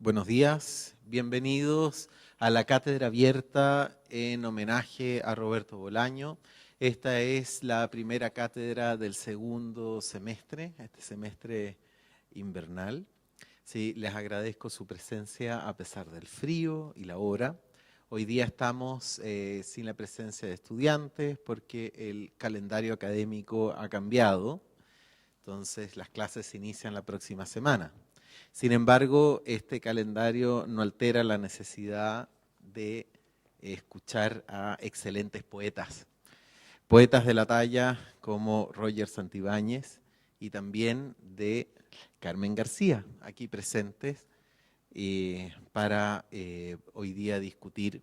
Buenos días, bienvenidos a la cátedra abierta en homenaje a Roberto Bolaño. Esta es la primera cátedra del segundo semestre, este semestre invernal. Sí, les agradezco su presencia a pesar del frío y la hora. Hoy día estamos sin la presencia de estudiantes porque el calendario académico ha cambiado. Entonces las clases se inician la próxima semana. Sin embargo, este calendario no altera la necesidad de escuchar a excelentes poetas. Poetas de la talla como Roger Santibáñez y también de Carmen García, aquí presentes para hoy día discutir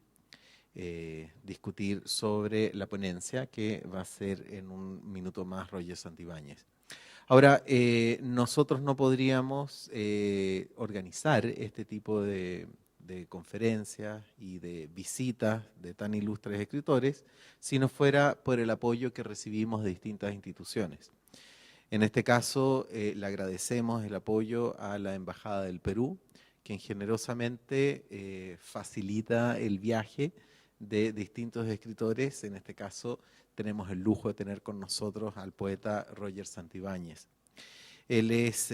sobre la ponencia que va a ser en un minuto más Roger Santibáñez. Ahora, nosotros no podríamos organizar este tipo de conferencias y de visitas de tan ilustres escritores si no fuera por el apoyo que recibimos de distintas instituciones. En este caso, le agradecemos el apoyo a la Embajada del Perú, quien generosamente facilita el viaje de distintos escritores. En este caso, tenemos el lujo de tener con nosotros al poeta Roger Santibáñez. Él es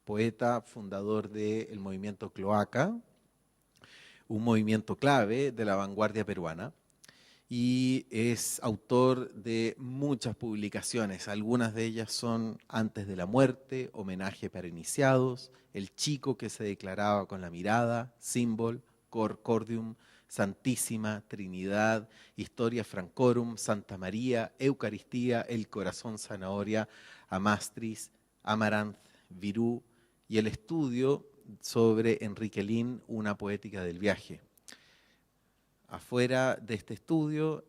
poeta, fundador del movimiento Cloaca, un movimiento clave de la vanguardia peruana, y es autor de muchas publicaciones. Algunas de ellas son Antes de la muerte, Homenaje para iniciados, El chico que se declaraba con la mirada, Símbol, Cor Cordium, Santísima, Trinidad, Historia Francorum, Santa María, Eucaristía, El corazón zanahoria, Amastris, Amaranth, Virú, y el estudio sobre Enrique Lin, Una poética del viaje. Afuera de este estudio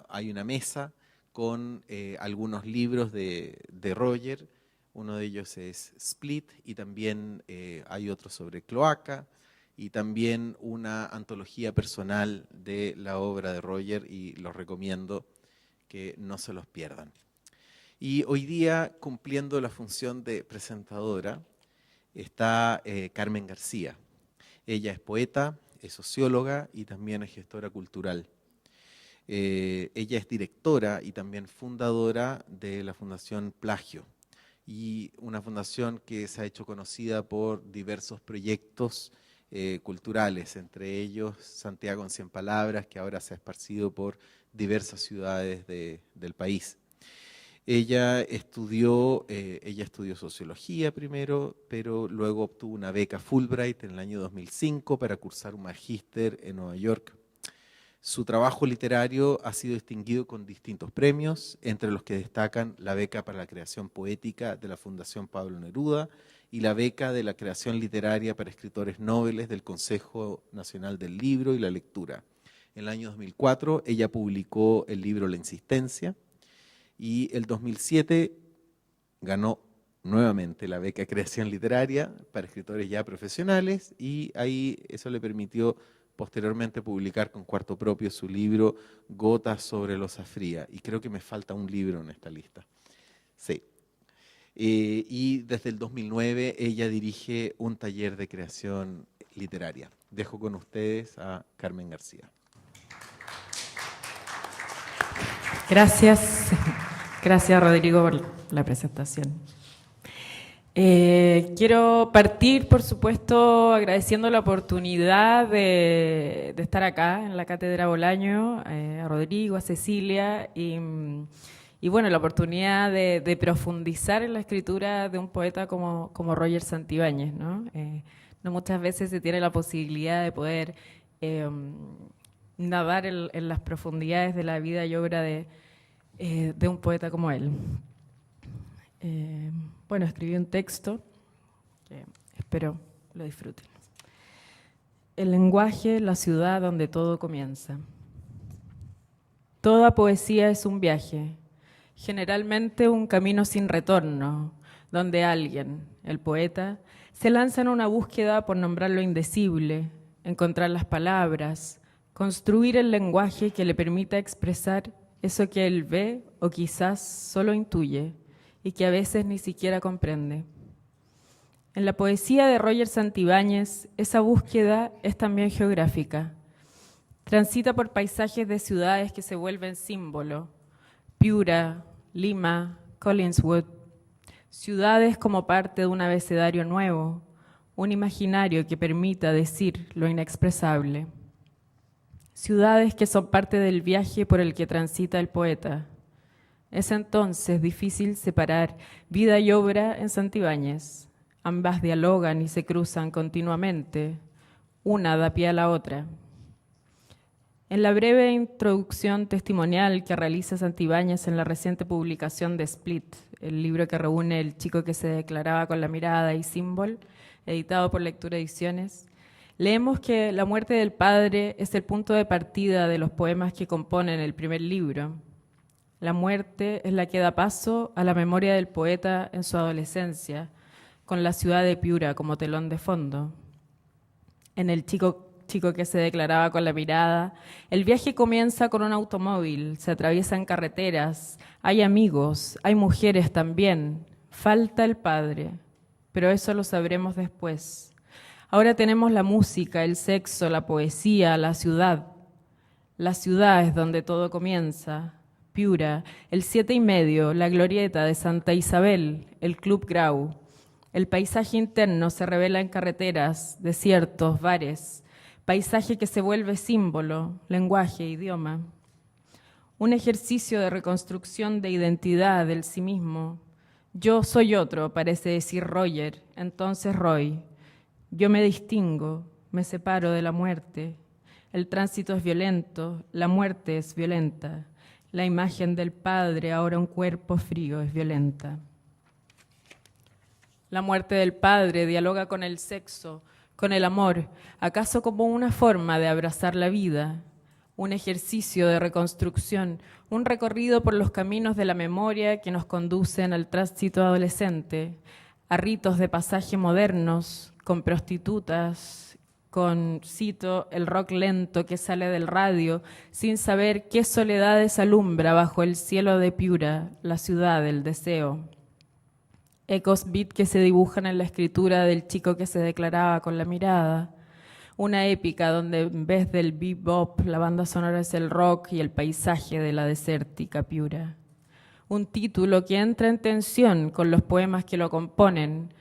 hay una mesa con algunos libros de Roger. Uno de ellos es Split y también hay otro sobre Cloaca y también una antología personal de la obra de Roger, y los recomiendo que no se los pierdan. Y hoy día, cumpliendo la función de presentadora, está Carmen García. Ella es poeta, es socióloga y también es gestora cultural. Ella es directora y también fundadora de la Fundación Plagio, y una fundación que se ha hecho conocida por diversos proyectos culturales, entre ellos Santiago en 100 Palabras, que ahora se ha esparcido por diversas ciudades del país. Ella estudió sociología primero, pero luego obtuvo una beca Fulbright en el año 2005 para cursar un magíster en Nueva York. Su trabajo literario ha sido distinguido con distintos premios, entre los que destacan la beca para la creación poética de la Fundación Pablo Neruda y la beca de la creación literaria para escritores nobles del Consejo Nacional del Libro y la Lectura. En el año 2004 ella publicó el libro La Insistencia, y el 2007 ganó nuevamente la beca Creación Literaria para escritores ya profesionales, y ahí eso le permitió posteriormente publicar con Cuarto Propio su libro Gotas sobre losa fría, y creo que me falta un libro en esta lista. Sí. Y desde el 2009 ella dirige un taller de creación literaria. Dejo con ustedes a Carmen García. Gracias. Gracias, Rodrigo, por la presentación. Quiero partir, por supuesto, agradeciendo la oportunidad de estar acá en la Cátedra Bolaño, a Rodrigo, a Cecilia, y bueno, la oportunidad de profundizar en la escritura de un poeta como Roger Santibáñez, ¿no? No muchas veces se tiene la posibilidad de poder nadar en las profundidades de la vida y obra de un poeta como él. Bueno, escribí un texto que espero lo disfruten. El lenguaje, la ciudad donde todo comienza. Toda poesía es un viaje, generalmente un camino sin retorno, donde alguien, el poeta, se lanza en una búsqueda por nombrar lo indecible, encontrar las palabras, construir el lenguaje que le permita expresar eso que él ve o quizás solo intuye y que a veces ni siquiera comprende. En la poesía de Roger Santibáñez, esa búsqueda es también geográfica. Transita por paisajes de ciudades que se vuelven símbolo. Piura, Lima, Collingswood. Ciudades como parte de un abecedario nuevo, un imaginario que permita decir lo inexpresable. Ciudades que son parte del viaje por el que transita el poeta. Es entonces difícil separar vida y obra en Santibáñez. Ambas dialogan y se cruzan continuamente. Una da pie a la otra. En la breve introducción testimonial que realiza Santibáñez en la reciente publicación de Split, el libro que reúne El chico que se declaraba con la mirada y Símbol, editado por Lectura Ediciones, leemos que la muerte del padre es el punto de partida de los poemas que componen el primer libro. La muerte es la que da paso a la memoria del poeta en su adolescencia, con la ciudad de Piura como telón de fondo. En El chico que se declaraba con la mirada, el viaje comienza con un automóvil, se atraviesan carreteras, hay amigos, hay mujeres también, falta el padre, pero eso lo sabremos después. Ahora tenemos la música, el sexo, la poesía, la ciudad. La ciudad es donde todo comienza. Piura, el 7:30, la glorieta de Santa Isabel, el Club Grau. El paisaje interno se revela en carreteras, desiertos, bares. Paisaje que se vuelve símbolo, lenguaje, idioma. Un ejercicio de reconstrucción de identidad del sí mismo. Yo soy otro, parece decir Roger, entonces Roy. Yo me distingo, me separo de la muerte. El tránsito es violento, la muerte es violenta. La imagen del padre, ahora un cuerpo frío, es violenta. La muerte del padre dialoga con el sexo, con el amor, acaso como una forma de abrazar la vida, un ejercicio de reconstrucción, un recorrido por los caminos de la memoria que nos conducen al tránsito adolescente, a ritos de pasaje modernos, con prostitutas, con, cito, el rock lento que sale del radio, sin saber qué soledades alumbra bajo el cielo de Piura, la ciudad del deseo. Ecos beat que se dibujan en la escritura del chico que se declaraba con la mirada. Una épica donde en vez del bebop, la banda sonora es el rock y el paisaje de la desértica Piura. Un título que entra en tensión con los poemas que lo componen,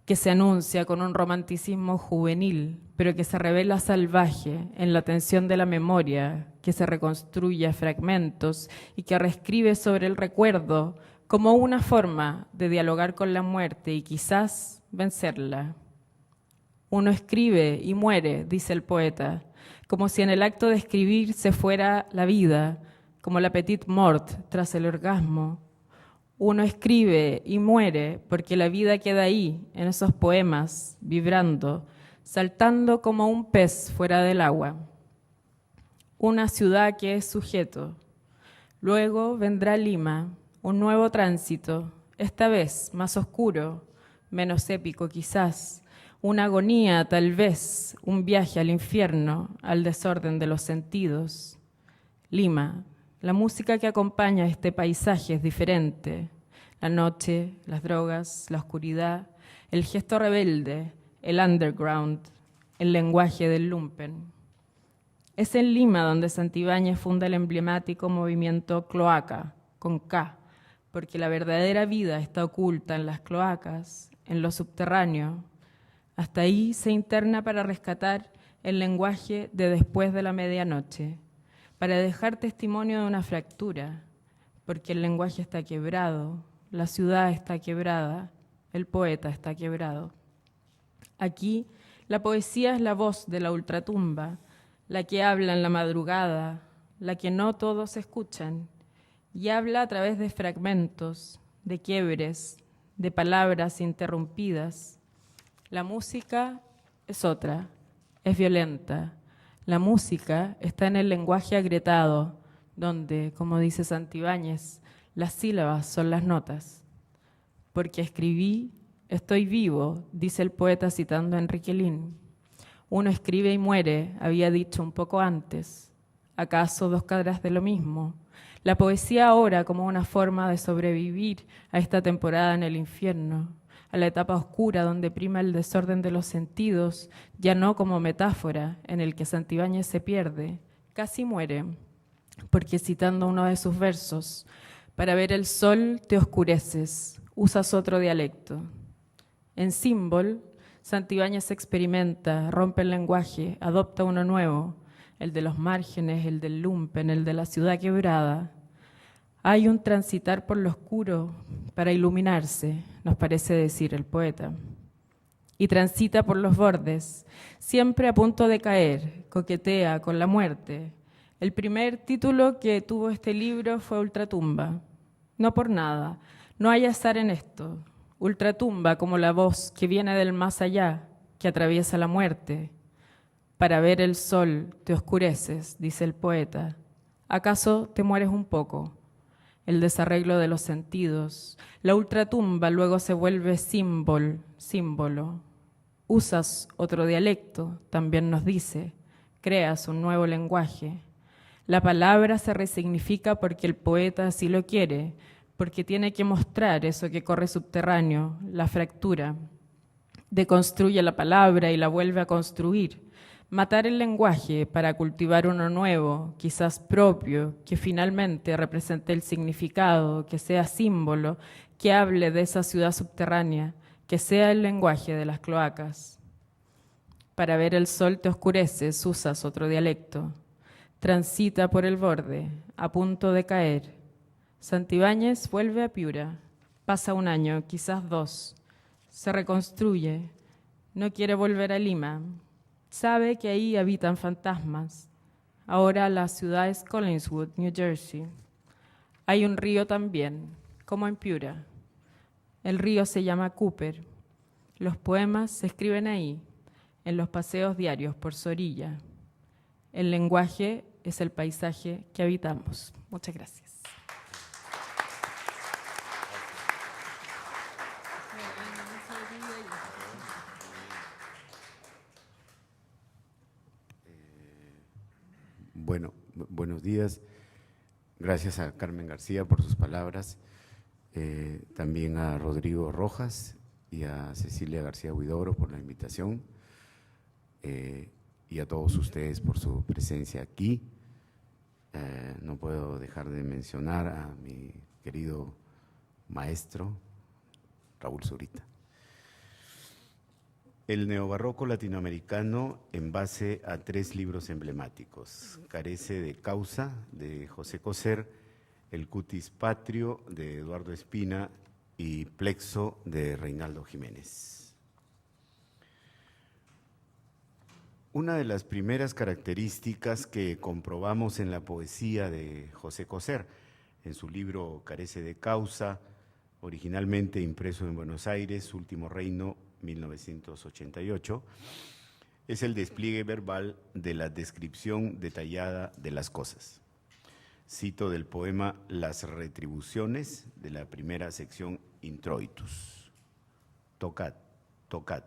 que se anuncia con un romanticismo juvenil, pero que se revela salvaje en la tensión de la memoria, que se reconstruye a fragmentos y que reescribe sobre el recuerdo como una forma de dialogar con la muerte y quizás vencerla. Uno escribe y muere, dice el poeta, como si en el acto de escribir se fuera la vida, como la petite mort tras el orgasmo. Uno escribe y muere porque la vida queda ahí, en esos poemas, vibrando, saltando como un pez fuera del agua. Una ciudad que es sujeto. Luego vendrá Lima, un nuevo tránsito, esta vez más oscuro, menos épico quizás, una agonía tal vez, un viaje al infierno, al desorden de los sentidos. Lima, la música que acompaña este paisaje es diferente. La noche, las drogas, la oscuridad, el gesto rebelde, el underground, el lenguaje del lumpen. Es en Lima donde Santibáñez funda el emblemático movimiento Cloaca, con K, porque la verdadera vida está oculta en las cloacas, en lo subterráneo. Hasta ahí se interna para rescatar el lenguaje de después de la medianoche, para dejar testimonio de una fractura, porque el lenguaje está quebrado, la ciudad está quebrada, el poeta está quebrado. Aquí la poesía es la voz de la ultratumba, la que habla en la madrugada, la que no todos escuchan, y habla a través de fragmentos, de quiebres, de palabras interrumpidas. La música es otra, es violenta. La música está en el lenguaje agrietado, donde, como dice Santibáñez, las sílabas son las notas. Porque escribí, estoy vivo, dice el poeta citando a Enrique Lin. Uno escribe y muere, había dicho un poco antes. ¿Acaso dos caras de lo mismo? La poesía ahora como una forma de sobrevivir a esta temporada en el infierno, a la etapa oscura donde prima el desorden de los sentidos, ya no como metáfora en el que Santibáñez se pierde, casi muere, porque citando uno de sus versos, para ver el sol te oscureces, usas otro dialecto. En Símbol, Santibáñez experimenta, rompe el lenguaje, adopta uno nuevo, el de los márgenes, el del lumpen, el de la ciudad quebrada. Hay un transitar por lo oscuro para iluminarse, nos parece decir el poeta. Y transita por los bordes, siempre a punto de caer, coquetea con la muerte. El primer título que tuvo este libro fue Ultratumba. No por nada, no hay azar en esto. Ultratumba como la voz que viene del más allá, que atraviesa la muerte. Para ver el sol te oscureces, dice el poeta. ¿Acaso te mueres un poco? El desarreglo de los sentidos. La ultratumba luego se vuelve símbolo. Usas otro dialecto, también nos dice. Creas un nuevo lenguaje. La palabra se resignifica porque el poeta así lo quiere, porque tiene que mostrar eso que corre subterráneo, la fractura. Deconstruye la palabra y la vuelve a construir. Matar el lenguaje para cultivar uno nuevo, quizás propio, que finalmente represente el significado, que sea símbolo, que hable de esa ciudad subterránea, que sea el lenguaje de las cloacas. Para ver el sol te oscureces, usas otro dialecto. Transita por el borde, a punto de caer. Santibáñez vuelve a Piura. Pasa un año, quizás 2. Se reconstruye. No quiere volver a Lima. Sabe que ahí habitan fantasmas. Ahora la ciudad es Collingswood, New Jersey. Hay un río también, como en Piura. El río se llama Cooper. Los poemas se escriben ahí, en los paseos diarios por su orilla. El lenguaje es el paisaje que habitamos. Muchas gracias. Bueno, buenos días. Gracias a Carmen García por sus palabras, también a Rodrigo Rojas y a Cecilia García Huidobro por la invitación, y a todos ustedes por su presencia aquí. No puedo dejar de mencionar a mi querido maestro Raúl Zurita. El neobarroco latinoamericano, en base a 3 libros emblemáticos: Carece de causa, de José Coser; El cutis patrio, de Eduardo Espina; y Plexo, de Reinaldo Jiménez. Una de las primeras características que comprobamos en la poesía de José Coser, en su libro Carece de causa, originalmente impreso en Buenos Aires, Último Reino, 1988, es el despliegue verbal de la descripción detallada de las cosas. Cito del poema Las retribuciones, de la primera sección Introitus. Tocad, tocad.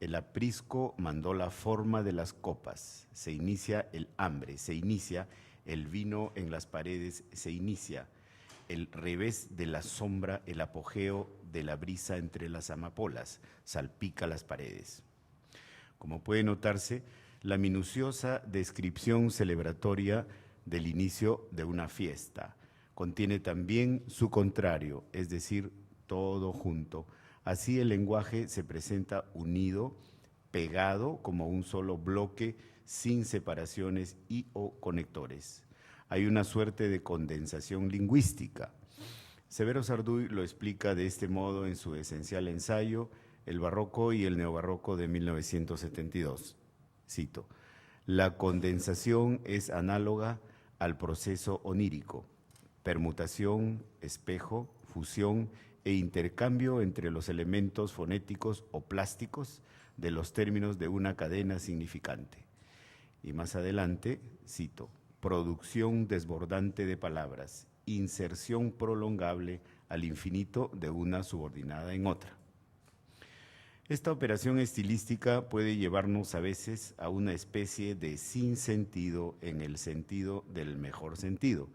El aprisco mandó la forma de las copas. Se inicia el hambre, se inicia el vino en las paredes, se inicia el revés de la sombra, el apogeo de la brisa entre las amapolas, salpica las paredes. Como puede notarse, la minuciosa descripción celebratoria del inicio de una fiesta contiene también su contrario, es decir, todo junto. Así el lenguaje se presenta unido, pegado como un solo bloque, sin separaciones y o conectores. Hay una suerte de condensación lingüística. Severo Sarduy lo explica de este modo en su esencial ensayo El barroco y el neobarroco de 1972. Cito: la condensación es análoga al proceso onírico, permutación, espejo, fusión e intercambio entre los elementos fonéticos o plásticos de los términos de una cadena significante. Y más adelante, cito: producción desbordante de palabras, inserción prolongable al infinito de una subordinada en otra. Esta operación estilística puede llevarnos a veces a una especie de sinsentido en el sentido del mejor sentido,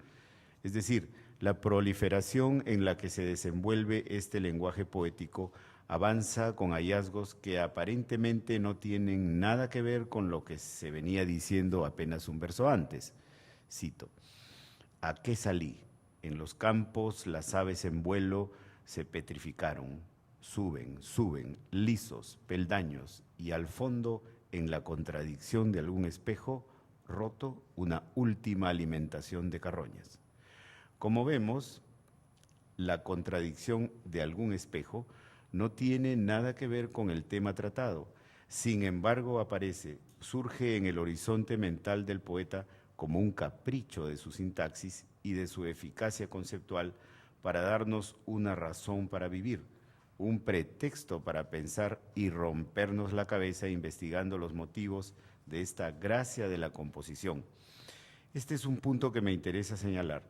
es decir, la proliferación en la que se desenvuelve este lenguaje poético avanza con hallazgos que aparentemente no tienen nada que ver con lo que se venía diciendo apenas un verso antes. Cito: ¿a qué salí? En los campos las aves en vuelo se petrificaron, suben, suben, lisos, peldaños, y al fondo, en la contradicción de algún espejo roto, una última alimentación de carroñas. Como vemos, la contradicción de algún espejo no tiene nada que ver con el tema tratado. Sin embargo, aparece, surge en el horizonte mental del poeta como un capricho de su sintaxis y de su eficacia conceptual para darnos una razón para vivir, un pretexto para pensar y rompernos la cabeza investigando los motivos de esta gracia de la composición. Este es un punto que me interesa señalar.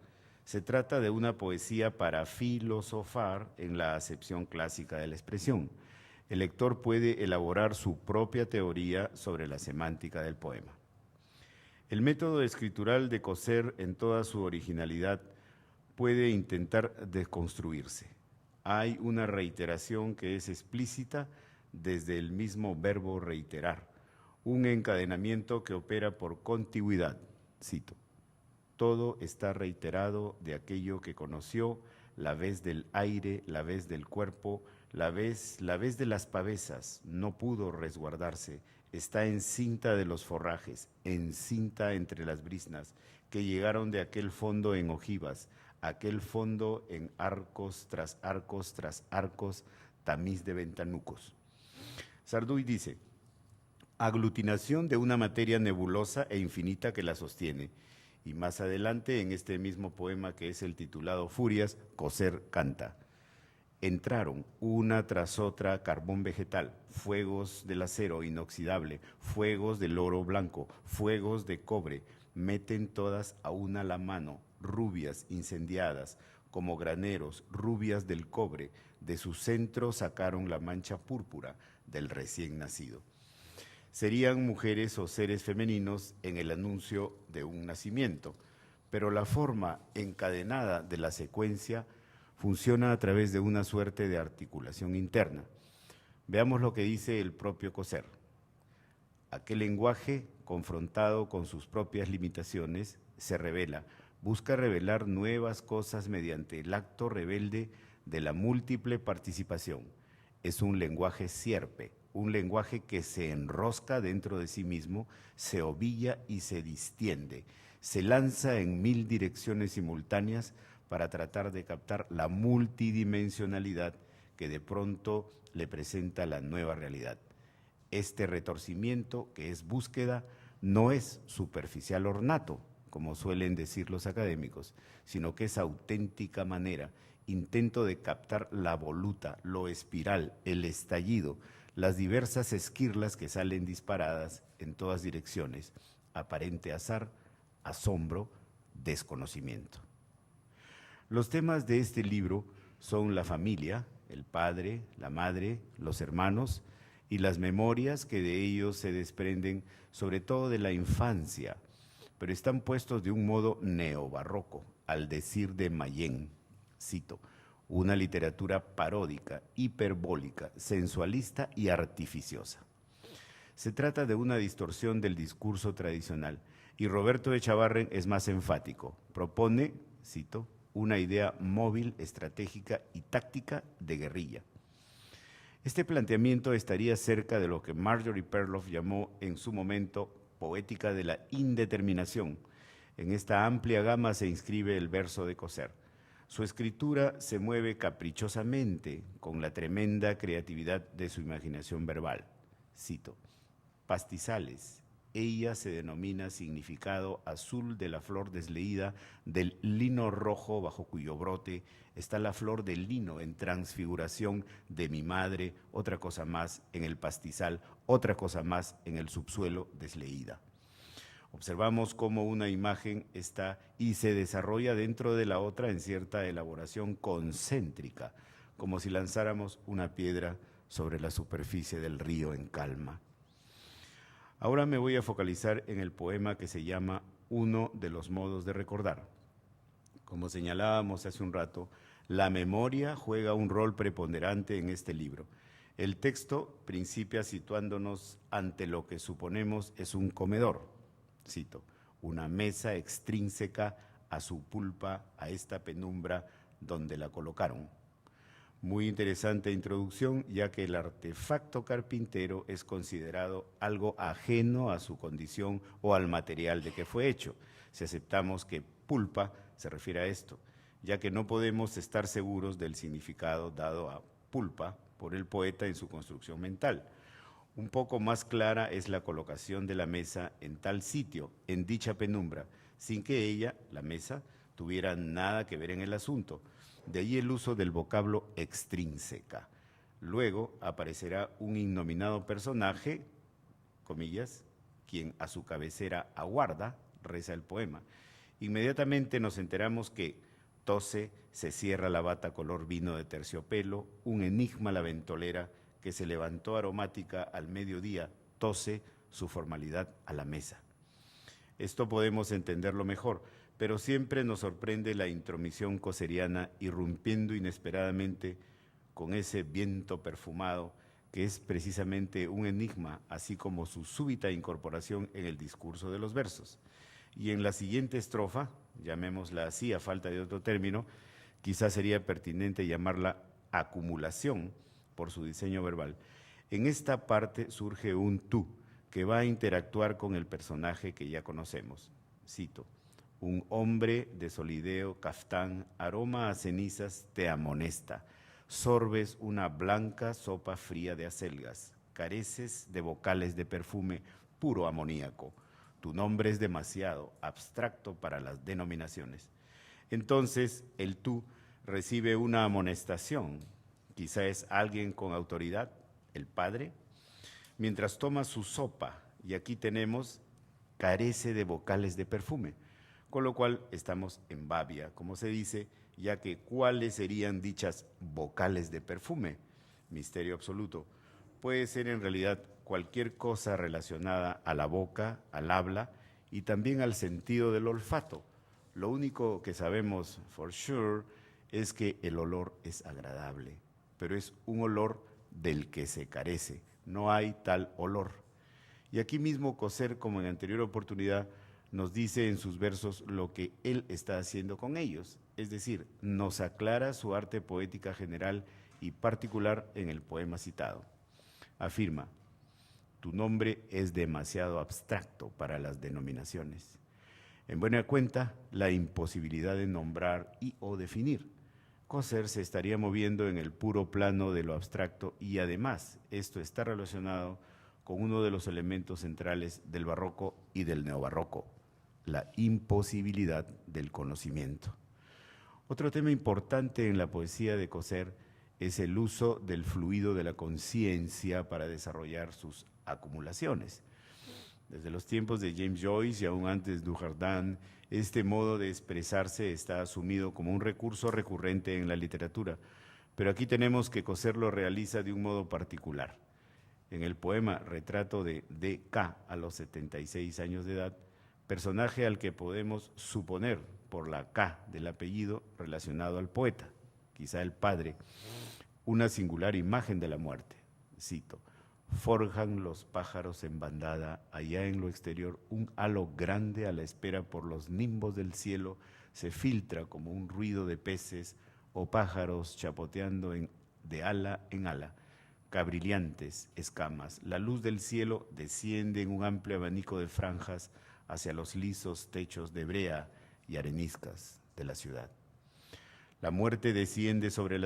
Se trata de una poesía para filosofar en la acepción clásica de la expresión. El lector puede elaborar su propia teoría sobre la semántica del poema. El método escritural de Coser, en toda su originalidad, puede intentar desconstruirse. Hay una reiteración que es explícita desde el mismo verbo reiterar, un encadenamiento que opera por contigüidad. Cito: todo está reiterado de aquello que conoció, la vez del aire, la vez del cuerpo, la vez de las pavesas, no pudo resguardarse, está encinta de los forrajes, encinta entre las briznas, que llegaron de aquel fondo en ojivas, aquel fondo en arcos tras arcos tras arcos, tamiz de ventanucos. Sarduy dice: aglutinación de una materia nebulosa e infinita que la sostiene. Y más adelante, en este mismo poema que es el titulado Furias, Coser canta: entraron una tras otra carbón vegetal, fuegos del acero inoxidable, fuegos del oro blanco, fuegos de cobre, meten todas a una la mano, rubias incendiadas, como graneros, rubias del cobre, de su centro sacaron la mancha púrpura del recién nacido. Serían mujeres o seres femeninos en el anuncio de un nacimiento, pero la forma encadenada de la secuencia funciona a través de una suerte de articulación interna. Veamos lo que dice el propio Coser. Aquel lenguaje, confrontado con sus propias limitaciones, se revela, busca revelar nuevas cosas mediante el acto rebelde de la múltiple participación. Es un lenguaje sierpe, un lenguaje que se enrosca dentro de sí mismo, se ovilla y se distiende, se lanza en 1000 direcciones simultáneas para tratar de captar la multidimensionalidad que de pronto le presenta la nueva realidad. Este retorcimiento, que es búsqueda, no es superficial ornato, como suelen decir los académicos, sino que es auténtica manera, intento de captar la voluta, lo espiral, el estallido, las diversas esquirlas que salen disparadas en todas direcciones, aparente azar, asombro, desconocimiento. Los temas de este libro son la familia, el padre, la madre, los hermanos y las memorias que de ellos se desprenden, sobre todo de la infancia, pero están puestos de un modo neobarroco, al decir de Mayén. Cito: una literatura paródica, hiperbólica, sensualista y artificiosa. Se trata de una distorsión del discurso tradicional y Roberto Echavarren es más enfático. Propone, cito, una idea móvil, estratégica y táctica de guerrilla. Este planteamiento estaría cerca de lo que Marjorie Perloff llamó en su momento poética de la indeterminación. En esta amplia gama se inscribe el verso de Coser. Su escritura se mueve caprichosamente con la tremenda creatividad de su imaginación verbal. Cito: pastizales, ella se denomina significado azul de la flor desleída del lino rojo bajo cuyo brote está la flor del lino en transfiguración de mi madre, otra cosa más en el pastizal, otra cosa más en el subsuelo desleída. Observamos cómo una imagen está y se desarrolla dentro de la otra en cierta elaboración concéntrica, como si lanzáramos una piedra sobre la superficie del río en calma. Ahora me voy a focalizar en el poema que se llama Uno de los modos de recordar. Como señalábamos hace un rato, la memoria juega un rol preponderante en este libro. El texto principia situándonos ante lo que suponemos es un comedor, cito, una mesa extrínseca a su pulpa, a esta penumbra donde la colocaron. Muy interesante introducción, ya que el artefacto carpintero es considerado algo ajeno a su condición o al material de que fue hecho, si aceptamos que pulpa se refiere a esto, ya que no podemos estar seguros del significado dado a pulpa por el poeta en su construcción mental. Un poco más clara es la colocación de la mesa en tal sitio, en dicha penumbra, sin que ella, la mesa, tuviera nada que ver en el asunto. De ahí el uso del vocablo extrínseca. Luego aparecerá un innominado personaje, comillas, quien a su cabecera aguarda, reza el poema. Inmediatamente nos enteramos que tose, se cierra la bata color vino de terciopelo, un enigma la ventolera que se levantó aromática al mediodía, tose su formalidad a la mesa. Esto podemos entenderlo mejor, pero siempre nos sorprende la intromisión coseriana irrumpiendo inesperadamente con ese viento perfumado que es precisamente un enigma, así como su súbita incorporación en el discurso de los versos. Y en la siguiente estrofa, llamémosla así a falta de otro término, quizás sería pertinente llamarla acumulación por su diseño verbal. En esta parte surge un tú que va a interactuar con el personaje que ya conocemos. Cito, un hombre de solideo caftán, aroma a cenizas te amonesta, sorbes una blanca sopa fría de acelgas, careces de vocales de perfume puro amoníaco. Tu nombre es demasiado abstracto para las denominaciones. Entonces, el tú recibe una amonestación, quizá es alguien con autoridad, el padre, mientras toma su sopa, y aquí tenemos, carece de vocales de perfume, con lo cual estamos en babia, como se dice, ya que ¿cuáles serían dichas vocales de perfume? Misterio absoluto. Puede ser en realidad cualquier cosa relacionada a la boca, al habla y también al sentido del olfato. Lo único que sabemos for sure es que el olor es agradable, pero es un olor del que se carece, no hay tal olor. Y aquí mismo Coser, como en anterior oportunidad, nos dice en sus versos lo que él está haciendo con ellos, es decir, nos aclara su arte poética general y particular en el poema citado. Afirma, tu nombre es demasiado abstracto para las denominaciones. En buena cuenta, la imposibilidad de nombrar y o definir. Coser se estaría moviendo en el puro plano de lo abstracto y además esto está relacionado con uno de los elementos centrales del barroco y del neobarroco, la imposibilidad del conocimiento. Otro tema importante en la poesía de Coser es el uso del fluido de la conciencia para desarrollar sus acumulaciones. Desde los tiempos de James Joyce y aún antes Dujardin, este modo de expresarse está asumido como un recurso recurrente en la literatura, pero aquí tenemos que Coser lo realiza de un modo particular. En el poema Retrato de D.K. a los 76 años de edad, personaje al que podemos suponer por la K del apellido relacionado al poeta, quizá el padre, una singular imagen de la muerte. Cito, forjan los pájaros en bandada, allá en lo exterior un halo grande a la espera por los nimbos del cielo, se filtra como un ruido de peces o pájaros chapoteando de ala en ala, cabrillantes escamas. La luz del cielo desciende en un amplio abanico de franjas hacia los lisos techos de brea y areniscas de la ciudad. La muerte desciende sobre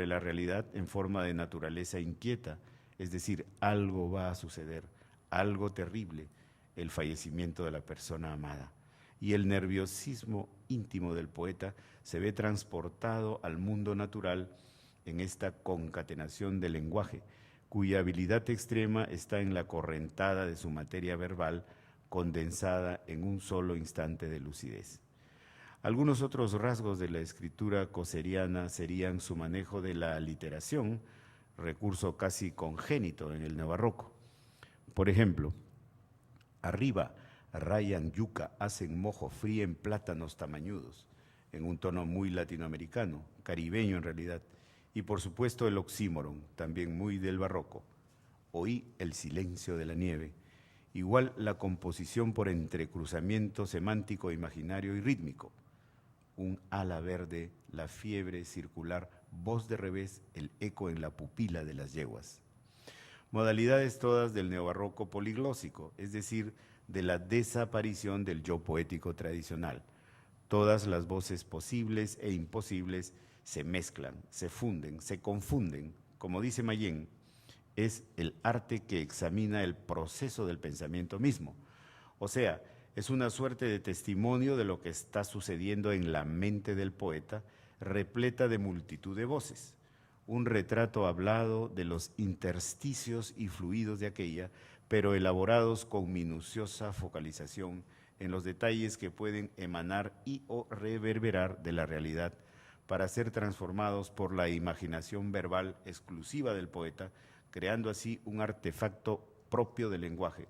la realidad en forma de naturaleza inquieta, es decir, algo va a suceder, algo terrible, el fallecimiento de la persona amada. Y el nerviosismo íntimo del poeta se ve transportado al mundo natural en esta concatenación del lenguaje, cuya habilidad extrema está en la correntada de su materia verbal condensada en un solo instante de lucidez. Algunos otros rasgos de la escritura coseriana serían su manejo de la aliteración, recurso casi congénito en el neobarroco. Por ejemplo, arriba rayan yuca, hacen mojo, fríen plátanos tamañudos, en un tono muy latinoamericano, caribeño en realidad, Y por supuesto el oxímoron, también muy del barroco. Oí el silencio de la nieve. Igual la composición por entrecruzamiento semántico, imaginario y rítmico. Un ala verde, la fiebre circular, voz de revés, el eco en la pupila de las yeguas. Modalidades todas del neobarroco poliglósico, es decir, de la desaparición del yo poético tradicional. Todas las voces posibles e imposibles se mezclan, se funden, se confunden. Como dice Mayén, es el arte que examina el proceso del pensamiento mismo. O sea, es una suerte de testimonio de lo que está sucediendo en la mente del poeta, repleta de multitud de voces. Un retrato hablado de los intersticios y fluidos de aquella, pero elaborados con minuciosa focalización en los detalles que pueden emanar y o reverberar de la realidad para ser transformados por la imaginación verbal exclusiva del poeta, creando así un artefacto propio del lenguaje,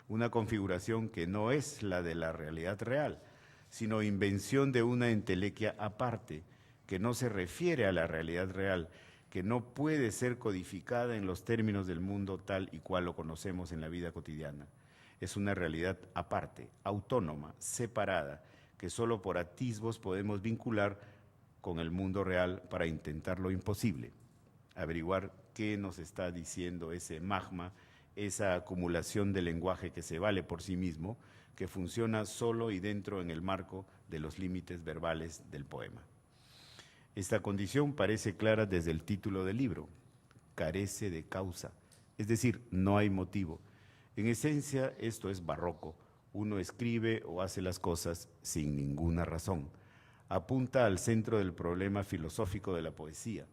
una configuración que no es la de la realidad real, sino invención de una entelequia aparte, que no se refiere a la realidad real, que no puede ser codificada en los términos del mundo tal y cual lo conocemos en la vida cotidiana. Es una realidad aparte, autónoma, separada, que solo por atisbos podemos vincular con el mundo real para intentar lo imposible, averiguar qué nos está diciendo ese magma, esa acumulación de lenguaje que se vale por sí mismo, que funciona solo y dentro en el marco de los límites verbales del poema. Esta condición parece clara desde el título del libro, carece de causa, es decir, no hay motivo. En esencia, esto es barroco, uno escribe o hace las cosas sin ninguna razón. Apunta al centro del problema filosófico de la poesía.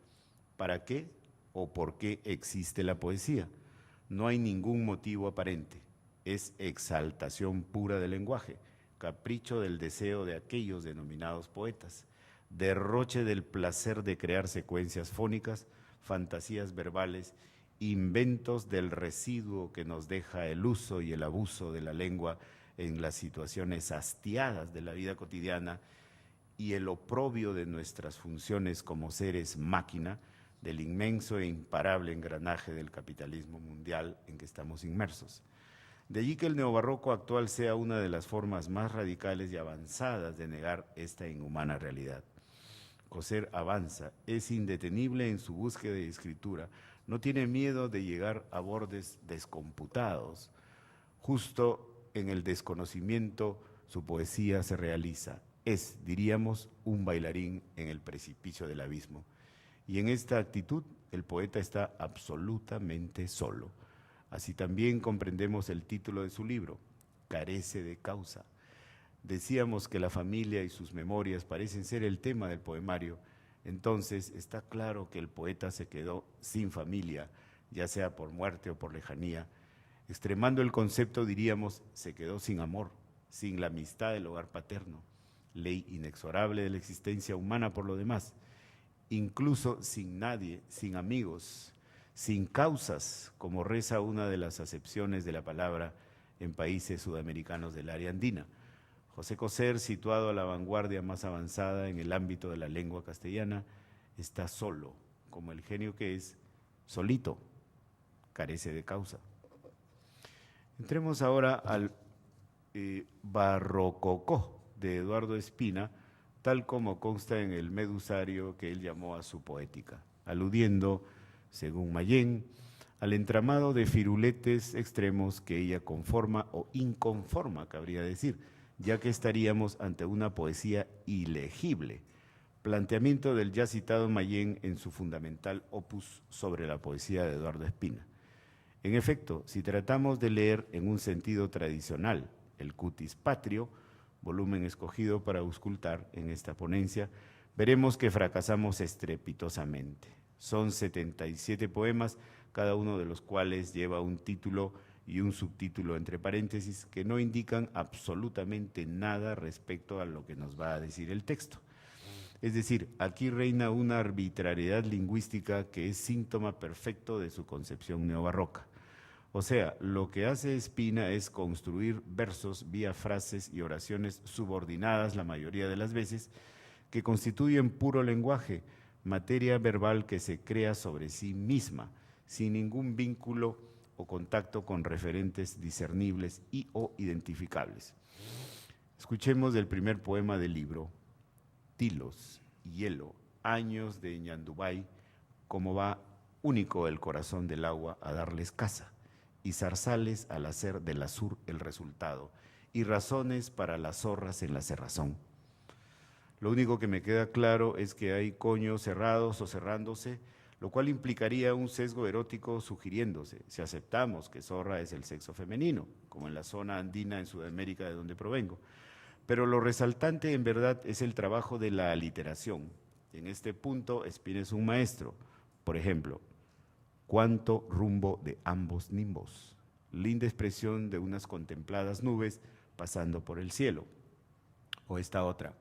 ¿Para qué o por qué existe la poesía? No hay ningún motivo aparente, es exaltación pura del lenguaje, capricho del deseo de aquellos denominados poetas, derroche del placer de crear secuencias fónicas, fantasías verbales, inventos del residuo que nos deja el uso y el abuso de la lengua en las situaciones hastiadas de la vida cotidiana y el oprobio de nuestras funciones como seres máquina del inmenso e imparable engranaje del capitalismo mundial en que estamos inmersos. De allí que el neobarroco actual sea una de las formas más radicales y avanzadas de negar esta inhumana realidad. Coser avanza, es indetenible en su búsqueda y escritura, no tiene miedo de llegar a bordes descomputados. Justo en el desconocimiento su poesía se realiza. Es, diríamos, un bailarín en el precipicio del abismo. Y en esta actitud el poeta está absolutamente solo. Así también comprendemos el título de su libro, Carece de causa. Decíamos que la familia y sus memorias parecen ser el tema del poemario, entonces está claro que el poeta se quedó sin familia, ya sea por muerte o por lejanía. Extremando el concepto diríamos, se quedó sin amor, sin la amistad del hogar paterno, ley inexorable de la existencia humana por lo demás, incluso sin nadie, sin amigos, sin causas, como reza una de las acepciones de la palabra en países sudamericanos del área andina. José Coser, situado a la vanguardia más avanzada en el ámbito de la lengua castellana, está solo, como el genio que es, solito, carece de causa. Entremos ahora al barrococó de Eduardo Espina, tal como consta en el medusario que él llamó a su poética, aludiendo, según Mayén, al entramado de firuletes extremos que ella conforma o inconforma, cabría decir, ya que estaríamos ante una poesía ilegible, planteamiento del ya citado Mayén en su fundamental opus sobre la poesía de Eduardo Espina. En efecto, si tratamos de leer en un sentido tradicional el Cutis Patrio, volumen escogido para auscultar en esta ponencia, veremos que fracasamos estrepitosamente. Son 77 poemas, cada uno de los cuales lleva un título y un subtítulo entre paréntesis que no indican absolutamente nada respecto a lo que nos va a decir el texto. Es decir, aquí reina una arbitrariedad lingüística que es síntoma perfecto de su concepción neobarroca. O sea, lo que hace Espina es construir versos vía frases y oraciones subordinadas la mayoría de las veces, que constituyen puro lenguaje, materia verbal que se crea sobre sí misma, sin ningún vínculo o contacto con referentes discernibles y o identificables. Escuchemos del primer poema del libro, Tilos, Hielo, Años de Ñandubay, como va único el corazón del agua a darles caza, y zarzales al hacer del azur el resultado, y razones para las zorras en la cerrazón. Lo único que me queda claro es que hay coños cerrados o cerrándose, lo cual implicaría un sesgo erótico sugiriéndose, si aceptamos que zorra es el sexo femenino, como en la zona andina en Sudamérica de donde provengo. Pero lo resaltante en verdad es el trabajo de la aliteración. En este punto, Espina es un maestro. Por ejemplo, cuánto rumbo de ambos nimbos. Linda expresión de unas contempladas nubes pasando por el cielo. O esta otra,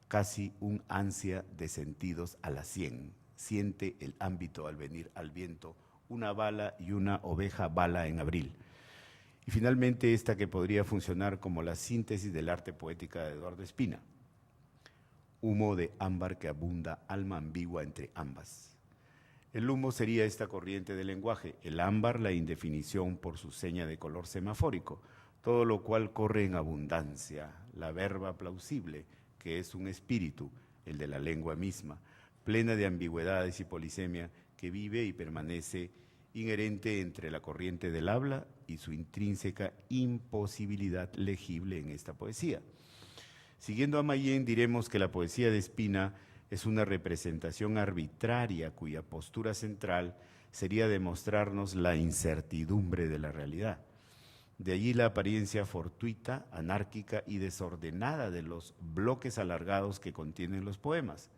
casi un ansia de sentidos a la 100. Siente el ámbito al venir al viento, una bala y una oveja bala en abril. Y finalmente esta que podría funcionar como la síntesis del arte poética de Eduardo Espina. Humo de ámbar que abunda, alma ambigua entre ambas. El humo sería esta corriente del lenguaje, el ámbar la indefinición por su seña de color semafórico, todo lo cual corre en abundancia, la verba plausible, que es un espíritu, el de la lengua misma, plena de ambigüedades y polisemia, que vive y permanece inherente entre la corriente del habla y su intrínseca imposibilidad legible en esta poesía. Siguiendo a Mayén, diremos que la poesía de Espina es una representación arbitraria cuya postura central sería demostrarnos la incertidumbre de la realidad. De allí la apariencia fortuita, anárquica y desordenada de los bloques alargados que contienen los poemas.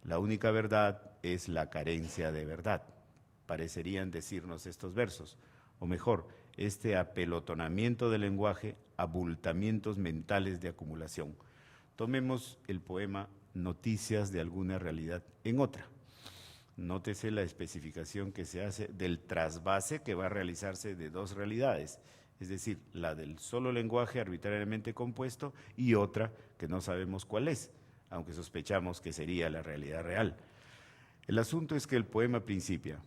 La única verdad es la carencia de verdad, parecerían decirnos estos versos, o mejor, este apelotonamiento del lenguaje, abultamientos mentales de acumulación. Tomemos el poema Noticias de alguna realidad en otra. Nótese la especificación que se hace del trasvase que va a realizarse de dos realidades, es decir, la del solo lenguaje arbitrariamente compuesto y otra que no sabemos cuál es, aunque sospechamos que sería la realidad real. El asunto es que el poema principia,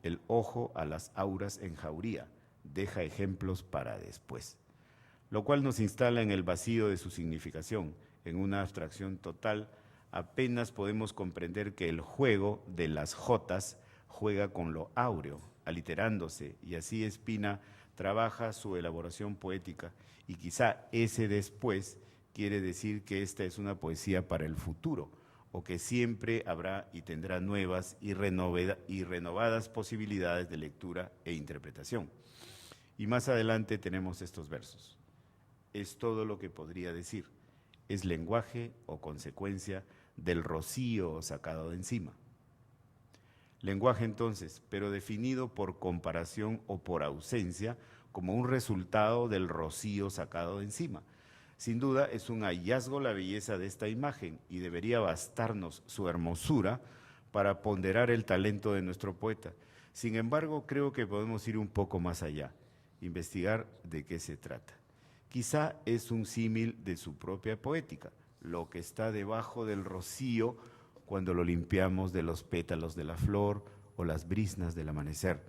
el ojo a las auras en jauría, deja ejemplos para después, lo cual nos instala en el vacío de su significación, en una abstracción total. Apenas podemos comprender que el juego de las jotas juega con lo áureo, aliterándose, y así Espina trabaja su elaboración poética, y quizá ese después quiere decir que esta es una poesía para el futuro, o que siempre habrá y tendrá nuevas y renovadas posibilidades de lectura e interpretación. Y más adelante tenemos estos versos. Es todo lo que podría decir. Es lenguaje o consecuencia del rocío sacado de encima. Lenguaje entonces, pero definido por comparación o por ausencia, como un resultado del rocío sacado de encima. Sin duda es un hallazgo la belleza de esta imagen y debería bastarnos su hermosura para ponderar el talento de nuestro poeta. Sin embargo, creo que podemos ir un poco más allá, investigar de qué se trata. Quizá es un símil de su propia poética, lo que está debajo del rocío cuando lo limpiamos de los pétalos de la flor o las brisnas del amanecer.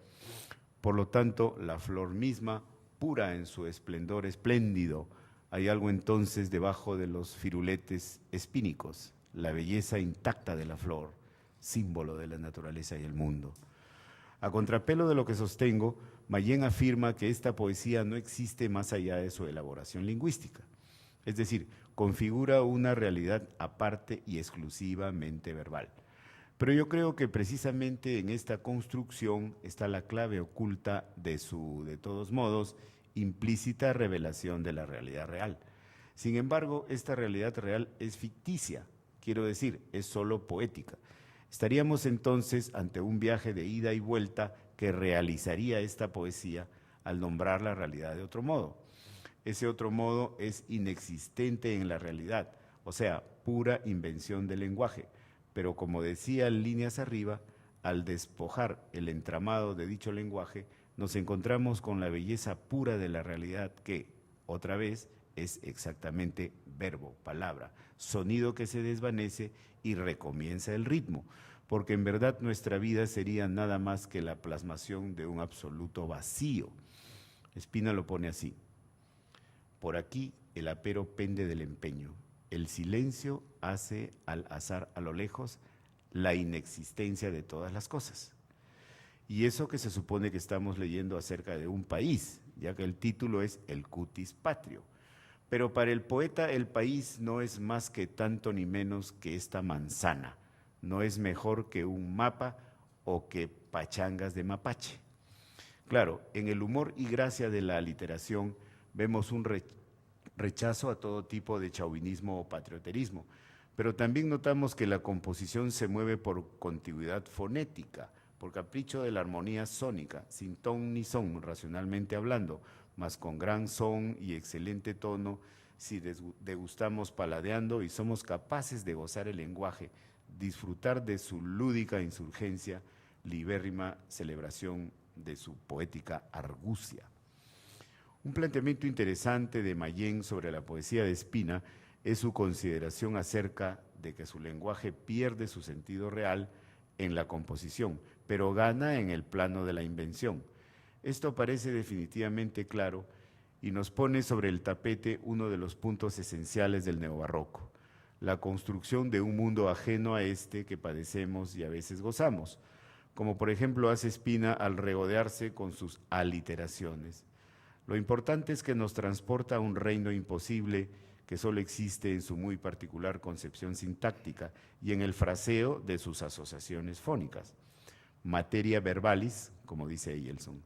Por lo tanto, la flor misma, pura en su esplendor espléndido, hay algo entonces debajo de los firuletes espínicos, la belleza intacta de la flor, símbolo de la naturaleza y el mundo. A contrapelo de lo que sostengo, Mayén afirma que esta poesía no existe más allá de su elaboración lingüística, es decir, configura una realidad aparte y exclusivamente verbal. Pero yo creo que precisamente en esta construcción está la clave oculta de su, de todos modos, implícita revelación de la realidad real. Sin embargo, esta realidad real es ficticia, quiero decir, es solo poética. Estaríamos entonces ante un viaje de ida y vuelta que realizaría esta poesía al nombrar la realidad de otro modo. Ese otro modo es inexistente en la realidad, o sea, pura invención del lenguaje, pero como decía en líneas arriba, al despojar el entramado de dicho lenguaje, nos encontramos con la belleza pura de la realidad que, otra vez, es exactamente verbo, palabra, sonido que se desvanece y recomienza el ritmo. porque en verdad nuestra vida sería nada más que la plasmación de un absoluto vacío. Espina lo pone así: por aquí el apero pende del empeño, el silencio hace al azar a lo lejos la inexistencia de todas las cosas. Y eso que se supone que estamos leyendo acerca de un país, ya que el título es El cutis patrio. Pero para el poeta el país no es más que tanto ni menos que esta manzana, no es mejor que un mapa o que pachangas de mapache. Claro, en el humor y gracia de la aliteración vemos un rechazo a todo tipo de chauvinismo o patrioterismo, pero también notamos que la composición se mueve por contigüidad fonética, por capricho de la armonía sónica, sin ton ni son, racionalmente hablando, mas con gran son y excelente tono, si degustamos paladeando y somos capaces de gozar el lenguaje, disfrutar de su lúdica insurgencia, libérrima celebración de su poética argucia. Un planteamiento interesante de Mayén sobre la poesía de Espina es su consideración acerca de que su lenguaje pierde su sentido real en la composición, pero gana en el plano de la invención. Esto parece definitivamente claro y nos pone sobre el tapete uno de los puntos esenciales del neobarroco, la construcción de un mundo ajeno a este que padecemos y a veces gozamos, como por ejemplo hace Espina al regodearse con sus aliteraciones. Lo importante es que nos transporta a un reino imposible que solo existe en su muy particular concepción sintáctica y en el fraseo de sus asociaciones fónicas. Materia verbalis, como dice Eielson,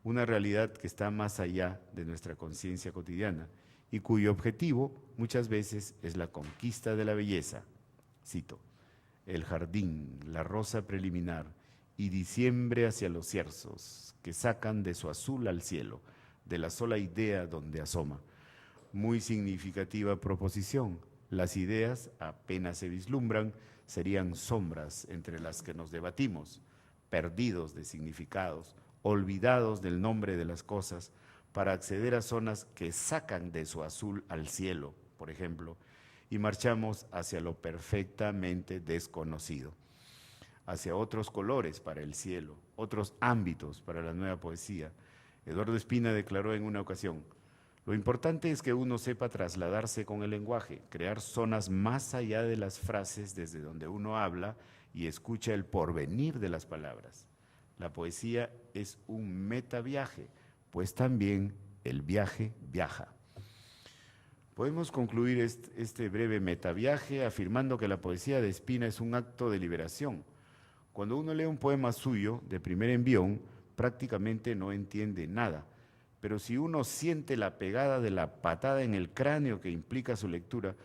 una realidad que está más allá de nuestra conciencia cotidiana y cuyo objetivo muchas veces es la conquista de la belleza. Cito: el jardín, la rosa preliminar y diciembre hacia los cierzos que sacan de su azul al cielo, de la sola idea donde asoma. Muy significativa proposición. Las ideas apenas se vislumbran, serían sombras entre las que nos debatimos, perdidos de significados, olvidados del nombre de las cosas, para acceder a zonas que sacan de su azul al cielo, por ejemplo, y marchamos hacia lo perfectamente desconocido, hacia otros colores para el cielo, otros ámbitos para la nueva poesía. Eduardo Espina declaró en una ocasión: lo importante es que uno sepa trasladarse con el lenguaje, crear zonas más allá de las frases desde donde uno habla y escucha el porvenir de las palabras. La poesía es un metaviaje, pues también el viaje viaja. Podemos concluir este breve metaviaje afirmando que la poesía de Espina es un acto de liberación. Cuando uno lee un poema suyo de primer envión, prácticamente no entiende nada, pero si uno siente la pegada de la patada en el cráneo que implica su lectura,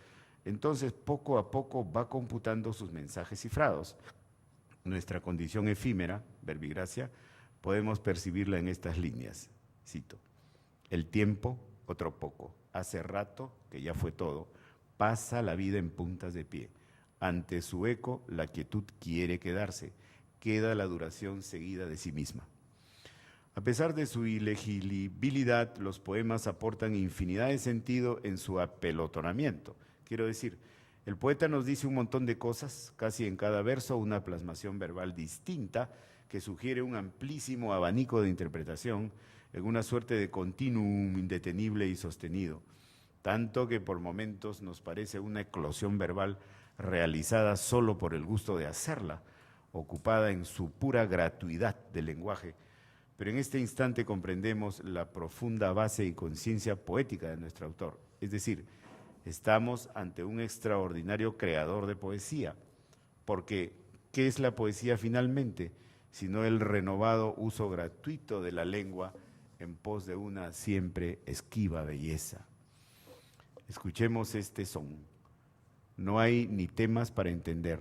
entonces poco a poco va computando sus mensajes cifrados. Nuestra condición efímera, verbigracia, podemos percibirla en estas líneas. Cito: el tiempo, otro poco, hace rato que ya fue todo, pasa la vida en puntas de pie. Ante su eco, la quietud quiere quedarse, queda la duración seguida de sí misma. A pesar de su ilegibilidad, los poemas aportan infinidad de sentido en su apelotonamiento. Quiero decir, el poeta nos dice un montón de cosas, casi en cada verso una plasmación verbal distinta que sugiere un amplísimo abanico de interpretación en una suerte de continuum indetenible y sostenido, tanto que por momentos nos parece una eclosión verbal realizada solo por el gusto de hacerla, ocupada en su pura gratuidad del lenguaje. Pero en este instante comprendemos la profunda base y conciencia poética de nuestro autor. Es decir, estamos ante un extraordinario creador de poesía, porque ¿qué es la poesía finalmente? Sino el renovado uso gratuito de la lengua en pos de una siempre esquiva belleza. Escuchemos este son. No hay ni temas para entender.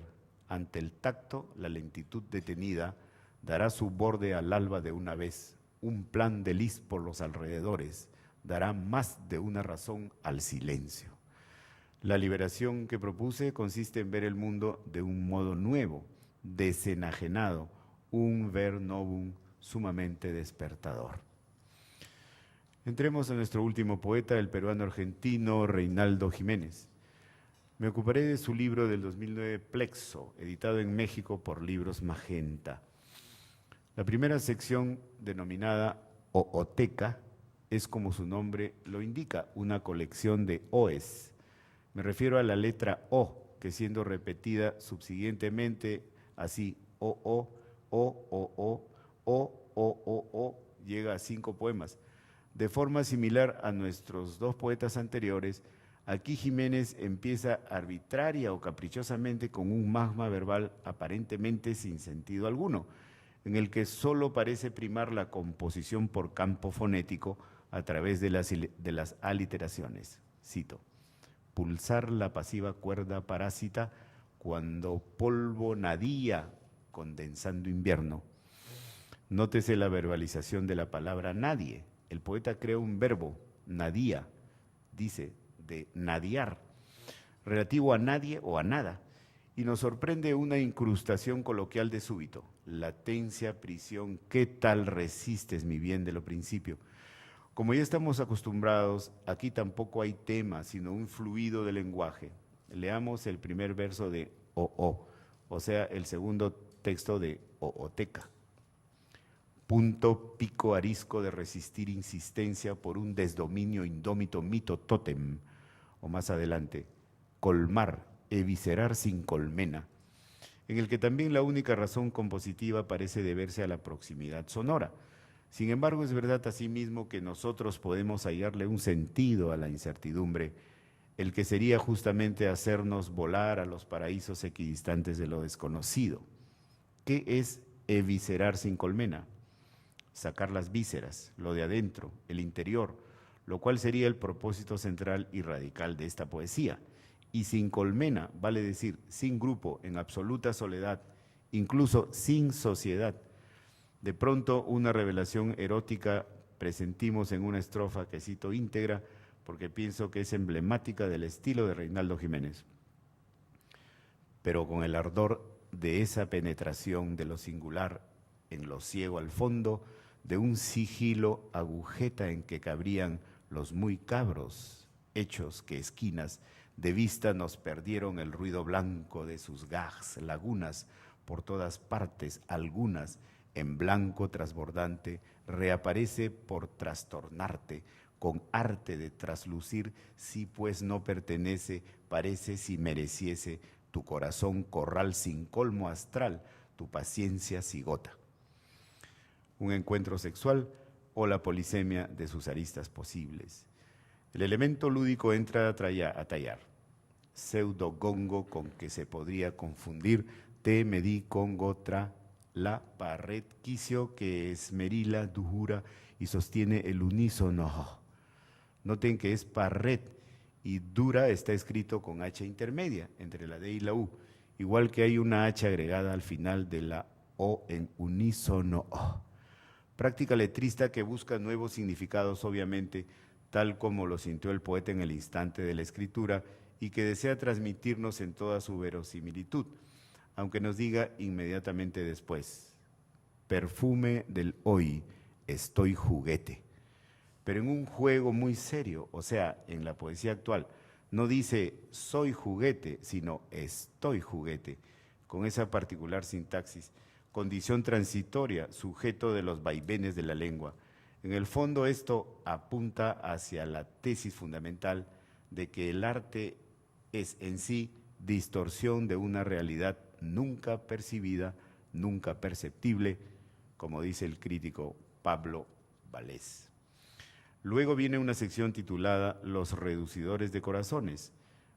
Ante el tacto, la lentitud detenida dará su borde al alba de una vez, un plan de lis por los alrededores, dará más de una razón al silencio. La liberación que propuse consiste en ver el mundo de un modo nuevo, desenajenado, un ver novum sumamente despertador. Entremos a nuestro último poeta, el peruano argentino Reinaldo Jiménez. Me ocuparé de su libro del 2009, Plexo, editado en México por Libros Magenta. La primera sección, denominada Ooteca, es como su nombre lo indica, una colección de oes. Me refiero a la letra O, que siendo repetida subsiguientemente, así, llega a 5 poemas. De forma similar a nuestros 2 poetas anteriores, aquí Jiménez empieza arbitraria o caprichosamente con un magma verbal aparentemente sin sentido alguno, en el que solo parece primar la composición por campo fonético a través de las aliteraciones. Cito: pulsar la pasiva cuerda parásita cuando polvo nadía condensando invierno. Nótese la verbalización de la palabra nadie. El poeta crea un verbo, nadía, dice, de nadiar, relativo a nadie o a nada, y nos sorprende una incrustación coloquial de súbito. Latencia, prisión, ¿qué tal resistes, mi bien, de lo principio? Como ya estamos acostumbrados, aquí tampoco hay tema, sino un fluido de lenguaje. Leamos el primer verso de o sea, el segundo texto de Ooteca. Punto pico arisco de resistir insistencia por un desdominio indómito mito tótem. O más adelante, colmar, eviscerar sin colmena, en el que también la única razón compositiva parece deberse a la proximidad sonora. Sin embargo, es verdad asimismo que nosotros podemos hallarle un sentido a la incertidumbre, el que sería justamente hacernos volar a los paraísos equidistantes de lo desconocido. ¿Qué es eviscerar sin colmena? Sacar las vísceras, lo de adentro, el interior, lo cual sería el propósito central y radical de esta poesía. Y sin colmena, vale decir, sin grupo, en absoluta soledad, incluso sin sociedad. De pronto, una revelación erótica presentimos en una estrofa que cito íntegra porque pienso que es emblemática del estilo de Reinaldo Jiménez. Pero con el ardor de esa penetración de lo singular en lo ciego al fondo, de un sigilo agujeta en que cabrían los muy cabros, hechos que esquinas de vista nos perdieron el ruido blanco de sus gags, lagunas por todas partes, algunas en blanco trasbordante, reaparece por trastornarte, con arte de traslucir, si pues no pertenece, parece si mereciese, tu corazón corral sin colmo astral, tu paciencia cigota. Un encuentro sexual o la polisemia de sus aristas posibles. El elemento lúdico entra a tallar, pseudo gongo con que se podría confundir te, medí, congo, tra, la, parret, quicio, que esmerila, dujura y sostiene el unísono. Noten que es parret y dura está escrito con H intermedia entre la D y la U, igual que hay una H agregada al final de la O en unísono. Práctica letrista que busca nuevos significados, obviamente, tal como lo sintió el poeta en el instante de la escritura y que desea transmitirnos en toda su verosimilitud, aunque nos diga inmediatamente después, perfume del hoy, estoy juguete. Pero en un juego muy serio, o sea, en la poesía actual, no dice soy juguete, sino estoy juguete, con esa particular sintaxis, condición transitoria, sujeto de los vaivenes de la lengua. En el fondo esto apunta hacia la tesis fundamental de que el arte es en sí distorsión de una realidad nunca percibida, nunca perceptible, como dice el crítico Pablo Valés. Luego viene una sección titulada Los reducidores de corazones,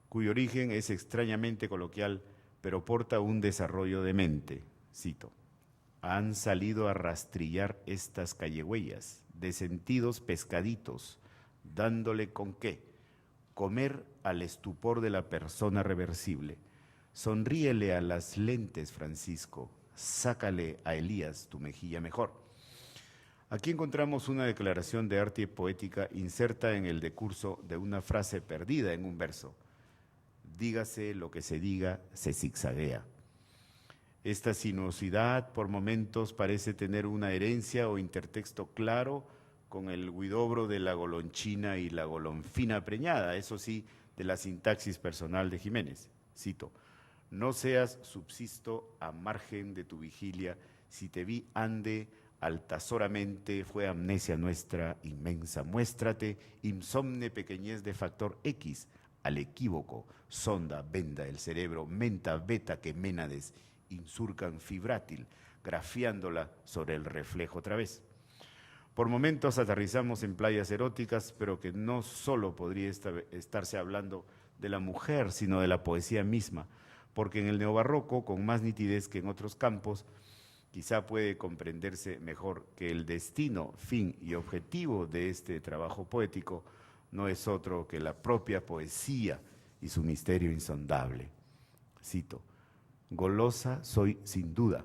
cuyo origen es extrañamente coloquial, pero porta un desarrollo de mente. Cito: han salido a rastrillar estas callehuellas, de sentidos pescaditos, dándole con qué, comer al estupor de la persona reversible. Sonríele a las lentes, Francisco, sácale a Elías tu mejilla mejor. Aquí encontramos una declaración de arte poética inserta en el decurso de una frase perdida en un verso. Dígase lo que se diga, se zigzaguea. Esta sinuosidad por momentos parece tener una herencia o intertexto claro con el guidobro de la golonchina y la golonfina preñada, eso sí, de la sintaxis personal de Jiménez. Cito: no seas subsisto a margen de tu vigilia, si te vi ande altazoramente, fue amnesia nuestra inmensa. Muéstrate, insomne pequeñez de factor X, al equívoco, sonda, venda el cerebro, menta, beta que ménades insurcan fibrátil, grafiándola sobre el reflejo otra vez. Por momentos aterrizamos en playas eróticas, pero que no solo podría estarse hablando de la mujer, sino de la poesía misma, porque en el neobarroco, con más nitidez que en otros campos, quizá puede comprenderse mejor que el destino, fin y objetivo de este trabajo poético no es otro que la propia poesía y su misterio insondable. Cito: golosa soy sin duda,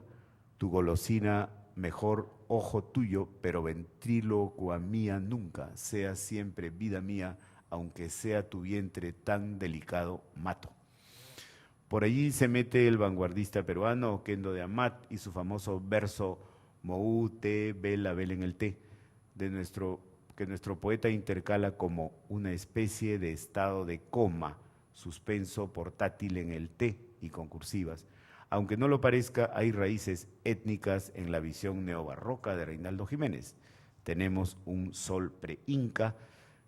tu golosina mejor ojo tuyo, pero ventrílocua mía nunca, sea siempre vida mía, aunque sea tu vientre tan delicado, mato. Por allí se mete el vanguardista peruano Oquendo de Amat y su famoso verso Moú, te, vela, vela en el té, que nuestro poeta intercala como una especie de estado de coma, suspenso portátil en el té y con cursivas. Aunque no lo parezca, hay raíces étnicas en la visión neobarroca de Reinaldo Jiménez. Tenemos un sol pre-inca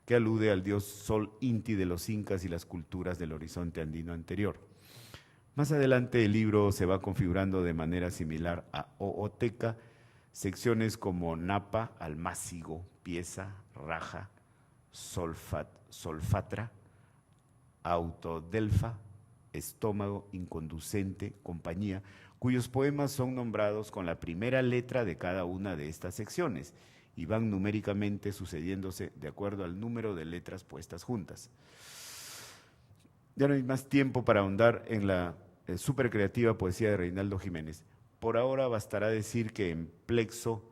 que alude al dios Sol Inti de los incas y las culturas del horizonte andino anterior. Más adelante el libro se va configurando de manera similar a Ooteca, secciones como napa, almácigo, pieza, raja, solfatra, autodelfa, estómago, inconducente, compañía, cuyos poemas son nombrados con la primera letra de cada una de estas secciones y van numéricamente sucediéndose de acuerdo al número de letras puestas juntas. Ya no hay más tiempo para ahondar en la súper creativa poesía de Reinaldo Jiménez. Por ahora bastará decir que en Plexo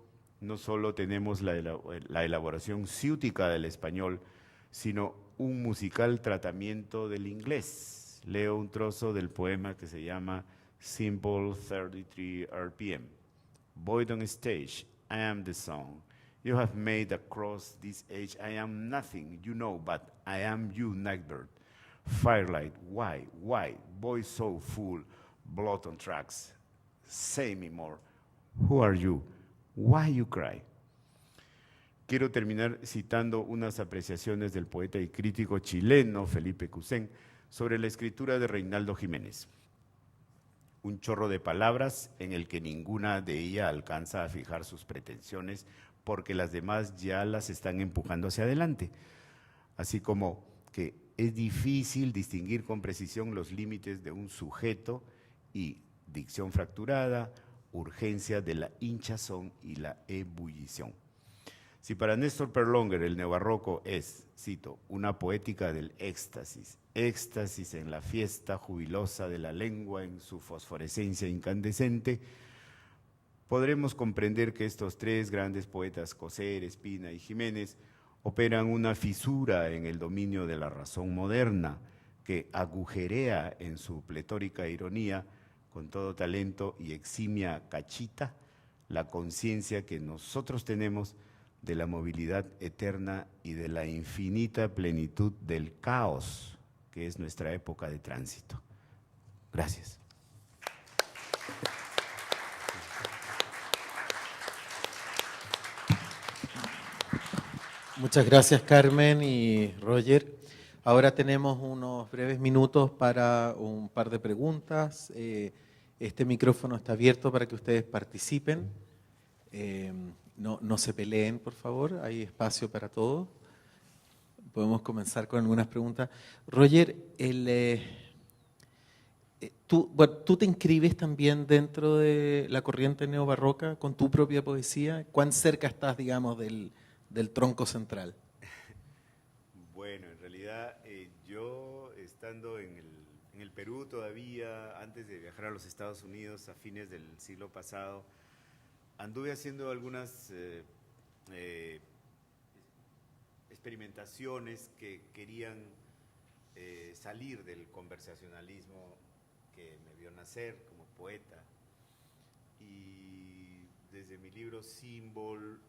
no solo tenemos la elaboración ciútica del español, sino un musical tratamiento del inglés. Leo un trozo del poema que se llama Simple 33 RPM. Void on stage, I am the song. You have made across this age, I am nothing, you know, but I am you, Nightbird. Firelight, why, voice so full, blood on tracks. Say me more, who are you, why you cry? Quiero terminar citando unas apreciaciones del poeta y crítico chileno Felipe Cusén sobre la escritura de Reinaldo Jiménez. Un chorro de palabras en el que ninguna de ellas alcanza a fijar sus pretensiones porque las demás ya las están empujando hacia adelante. Así como que es difícil distinguir con precisión los límites de un sujeto y dicción fracturada, urgencia de la hinchazón y la ebullición. Si para Néstor Perlonger el neobarroco es, cito, una poética del éxtasis, éxtasis en la fiesta jubilosa de la lengua en su fosforescencia incandescente, podremos comprender que estos tres grandes poetas, Coser, Espina y Jiménez, operan una fisura en el dominio de la razón moderna que agujerea en su pletórica ironía, con todo talento y eximia cachita, la conciencia que nosotros tenemos de la movilidad eterna y de la infinita plenitud del caos, que es nuestra época de tránsito. Gracias. Muchas gracias, Carmen y Roger. Ahora tenemos unos breves minutos para un par de preguntas. Este micrófono está abierto para que ustedes participen. No se peleen, por favor, hay espacio para todos. Podemos comenzar con algunas preguntas. Roger, ¿tú te inscribes también dentro de la corriente neobarroca con tu propia poesía? ¿Cuán cerca estás, digamos, del tronco central? Bueno, en realidad yo estando en el Perú todavía, antes de viajar a los Estados Unidos a fines del siglo pasado, anduve haciendo algunas experimentaciones que querían salir del conversacionalismo que me vio nacer como poeta. Y desde mi libro Symbol,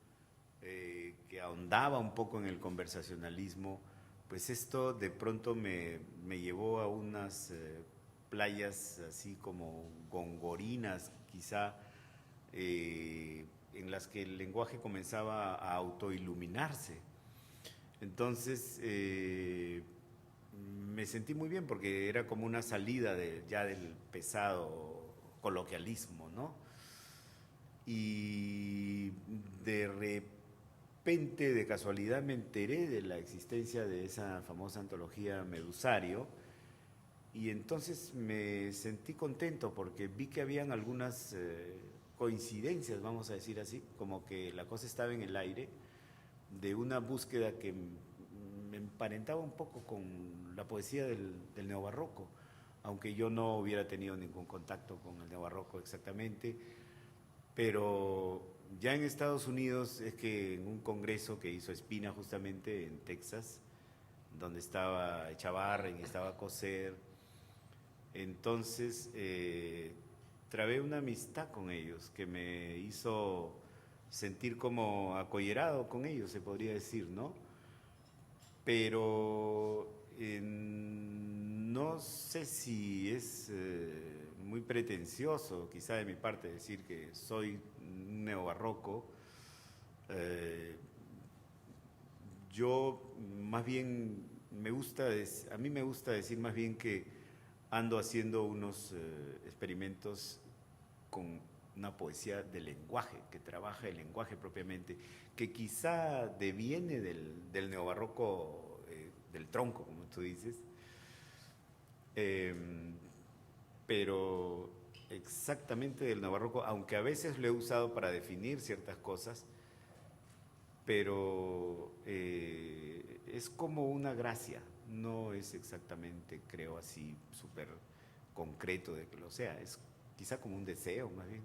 que ahondaba un poco en el conversacionalismo, pues esto de pronto me llevó a unas playas así como gongorinas, quizá, en las que el lenguaje comenzaba a autoiluminarse. Entonces, me sentí muy bien porque era como una salida ya del pesado coloquialismo, ¿no? Y de repente, de casualidad, me enteré de la existencia de esa famosa antología Medusario, y entonces me sentí contento porque vi que habían algunas coincidencias, vamos a decir así, como que la cosa estaba en el aire, de una búsqueda que me emparentaba un poco con la poesía del neobarroco, aunque yo no hubiera tenido ningún contacto con el neobarroco exactamente, pero ya en Estados Unidos es que en un congreso que hizo Espina justamente en Texas, donde estaba Echavarren y estaba Coser, entonces trabé una amistad con ellos que me hizo sentir como acollerado con ellos, se podría decir, ¿no? Pero no sé si es muy pretencioso, quizá de mi parte, decir que soy un neobarroco. Yo más bien a mí me gusta decir más bien que ando haciendo unos experimentos con una poesía del lenguaje, que trabaja el lenguaje propiamente, que quizá deviene del neobarroco, del tronco, como tú dices, pero exactamente del neobarroco, aunque a veces lo he usado para definir ciertas cosas, pero es como una gracia, no es exactamente, creo, así súper concreto de que lo sea, es quizá como un deseo más bien.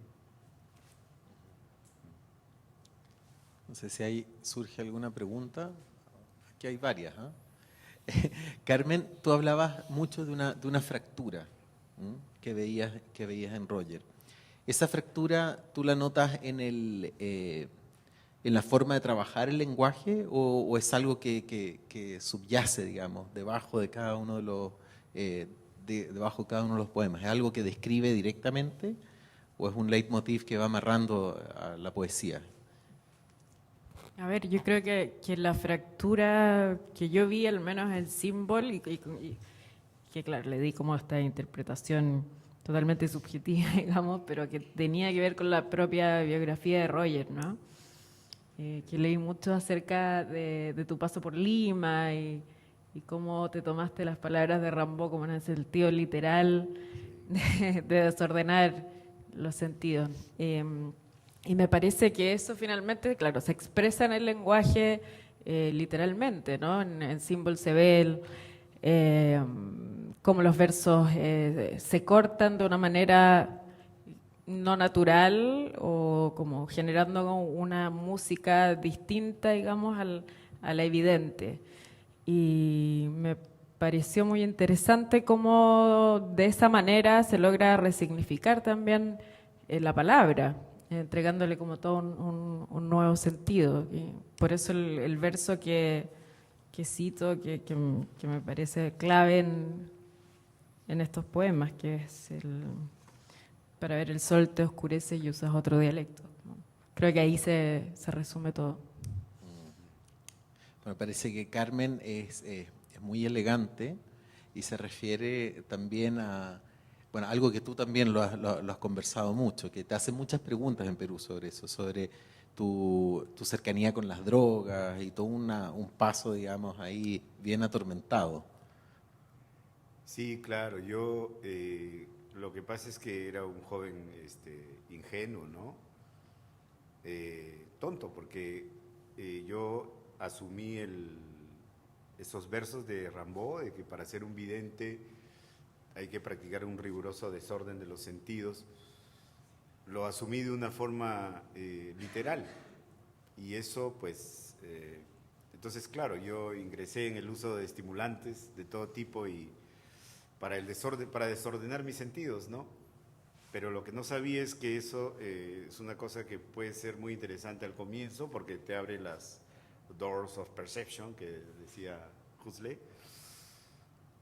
No sé si ahí surge alguna pregunta. Aquí hay varias. Carmen, tú hablabas mucho de una fractura que veías en Roger. ¿Esa fractura tú la notas en la forma de trabajar el lenguaje o es algo que subyace, digamos, debajo de cada uno de los debajo de cada uno de los poemas? ¿Es algo que describe directamente o es un leitmotiv que va amarrando a la poesía? A ver, yo creo que la fractura que yo vi, al menos el símbolo, y que claro, le di como esta interpretación totalmente subjetiva, digamos, pero que tenía que ver con la propia biografía de Roger, ¿no? Que leí mucho acerca de tu paso por Lima y cómo te tomaste las palabras de Rimbaud como en el sentido literal de desordenar los sentidos. Y me parece que eso finalmente, claro, se expresa en el lenguaje literalmente, ¿no? En Symbol se ve cómo los versos se cortan de una manera no natural o como generando una música distinta, digamos, a la evidente. Y me pareció muy interesante cómo de esa manera se logra resignificar también la palabra, entregándole como todo un nuevo sentido. Y por eso el verso que cito, que me parece clave en estos poemas, que es para ver el sol te oscurece y usas otro dialecto, ¿no? Creo que ahí se resume todo. Me parece que Carmen es muy elegante y se refiere también a, bueno, algo que tú también lo has conversado mucho, que te hacen muchas preguntas en Perú sobre eso, sobre tu cercanía con las drogas y todo un paso, digamos, ahí bien atormentado. Sí, claro, yo lo que pasa es que era un joven ingenuo, ¿no? Tonto, porque yo asumí esos versos de Rimbaud, de que para ser un vidente hay que practicar un riguroso desorden de los sentidos. Lo asumí de una forma literal, y eso pues, entonces claro, yo ingresé en el uso de estimulantes de todo tipo y para desordenar mis sentidos, ¿no? Pero lo que no sabía es que eso es una cosa que puede ser muy interesante al comienzo porque te abre las doors of perception que decía Huxley,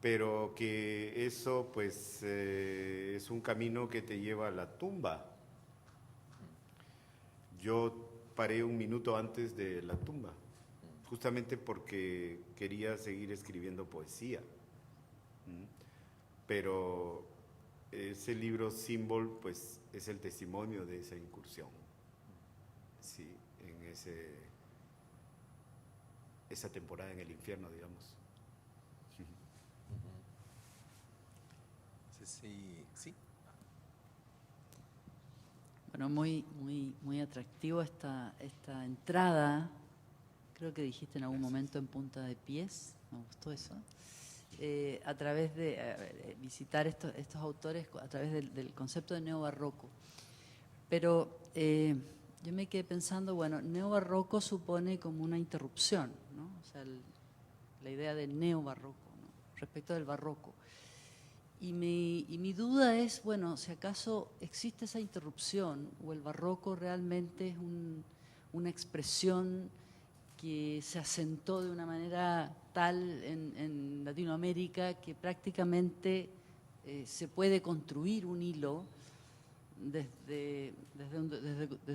pero que eso pues es un camino que te lleva a la tumba. Yo paré un minuto antes de la tumba, justamente porque quería seguir escribiendo poesía. Pero ese libro Symbol pues es el testimonio de esa incursión, sí, en esa temporada en el infierno, digamos. Sí, sí. Bueno, muy atractivo esta entrada. Creo que dijiste en algún momento en punta de pies, me gustó eso. A través de visitar estos autores, a través del concepto de neobarroco. Pero yo me quedé pensando, bueno, neobarroco supone como una interrupción, ¿no? O sea, la idea de neobarroco, ¿no? Respecto del barroco. Y mi duda es, bueno, si acaso existe esa interrupción o el barroco realmente es una expresión que se asentó de una manera tal en Latinoamérica que prácticamente se puede construir un hilo desde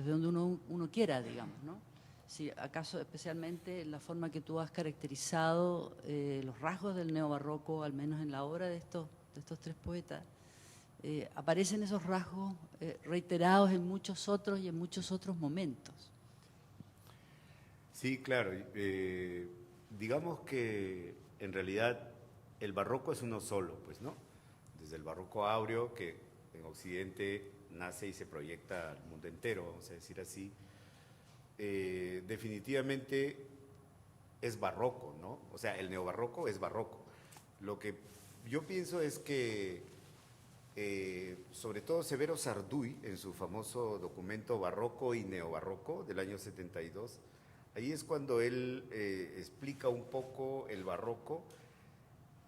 donde uno quiera, digamos, ¿no? Si acaso especialmente la forma que tú has caracterizado los rasgos del neobarroco, al menos en la obra de estos tres poetas, aparecen esos rasgos reiterados en muchos otros y en muchos otros momentos. Sí, claro. Digamos que en realidad el barroco es uno solo, pues, ¿no? Desde el barroco áureo, que en Occidente nace y se proyecta al mundo entero, vamos a decir así, definitivamente es barroco, ¿no? O sea, el neobarroco es barroco. Lo que yo pienso es que, sobre todo Severo Sarduy, en su famoso documento Barroco y Neobarroco del año 72, ahí es cuando él explica un poco el barroco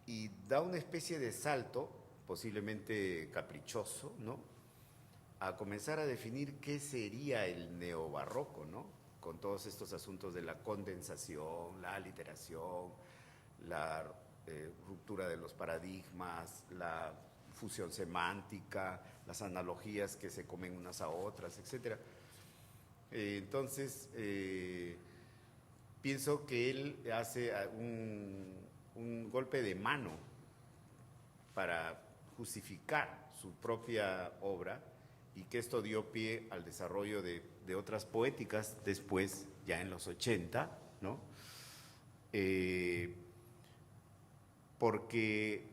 y da una especie de salto, posiblemente caprichoso, ¿no?, a comenzar a definir qué sería el neobarroco, ¿no?, con todos estos asuntos de la condensación, la aliteración, la ruptura de los paradigmas, la fusión semántica, las analogías que se comen unas a otras, etc. Entonces, pienso que él hace un golpe de mano para justificar su propia obra y que esto dio pie al desarrollo de otras poéticas después, ya en los 80, ¿no? Porque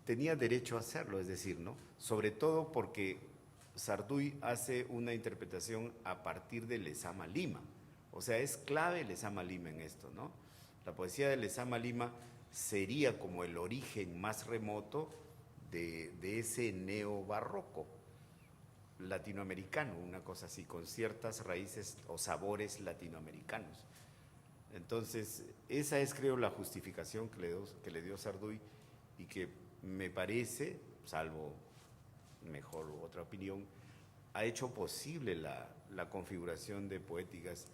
tenía derecho a hacerlo, es decir, ¿no? Sobre todo porque Sarduy hace una interpretación a partir de Lezama Lima. O sea, es clave Lezama Lima en esto, ¿no? La poesía de Lezama Lima sería como el origen más remoto de ese neobarroco latinoamericano, una cosa así, con ciertas raíces o sabores latinoamericanos. Entonces, esa es, creo, la justificación que le dio Sarduy y que me parece, salvo mejor otra opinión, ha hecho posible la configuración de poéticas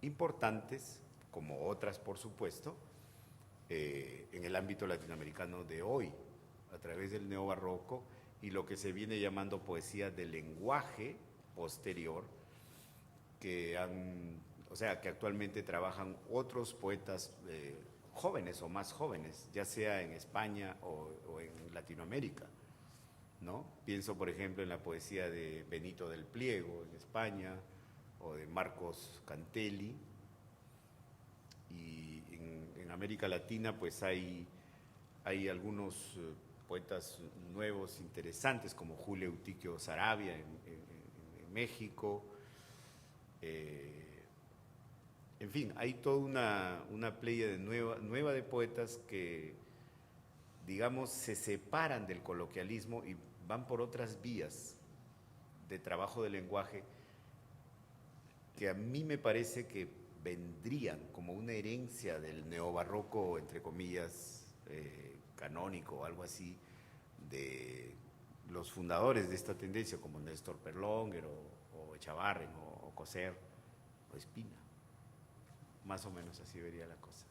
importantes, como otras, por supuesto, en el ámbito latinoamericano de hoy, a través del neobarroco y lo que se viene llamando poesía del lenguaje posterior, que actualmente trabajan otros poetas jóvenes o más jóvenes, ya sea en España o en Latinoamérica, ¿no? Pienso, por ejemplo, en la poesía de Benito del Pliego en España, o de Marcos Cantelli, y en América Latina pues hay algunos poetas nuevos interesantes, como Julio Eutiquio Saravia en México. En fin, hay toda una playa nueva de poetas que, digamos, se separan del coloquialismo y van por otras vías de trabajo del lenguaje que a mí me parece que vendrían como una herencia del neobarroco, entre comillas, canónico o algo así, de los fundadores de esta tendencia, como Néstor Perlónger o Echavarren o Coser o Espina. Más o menos así vería la cosa.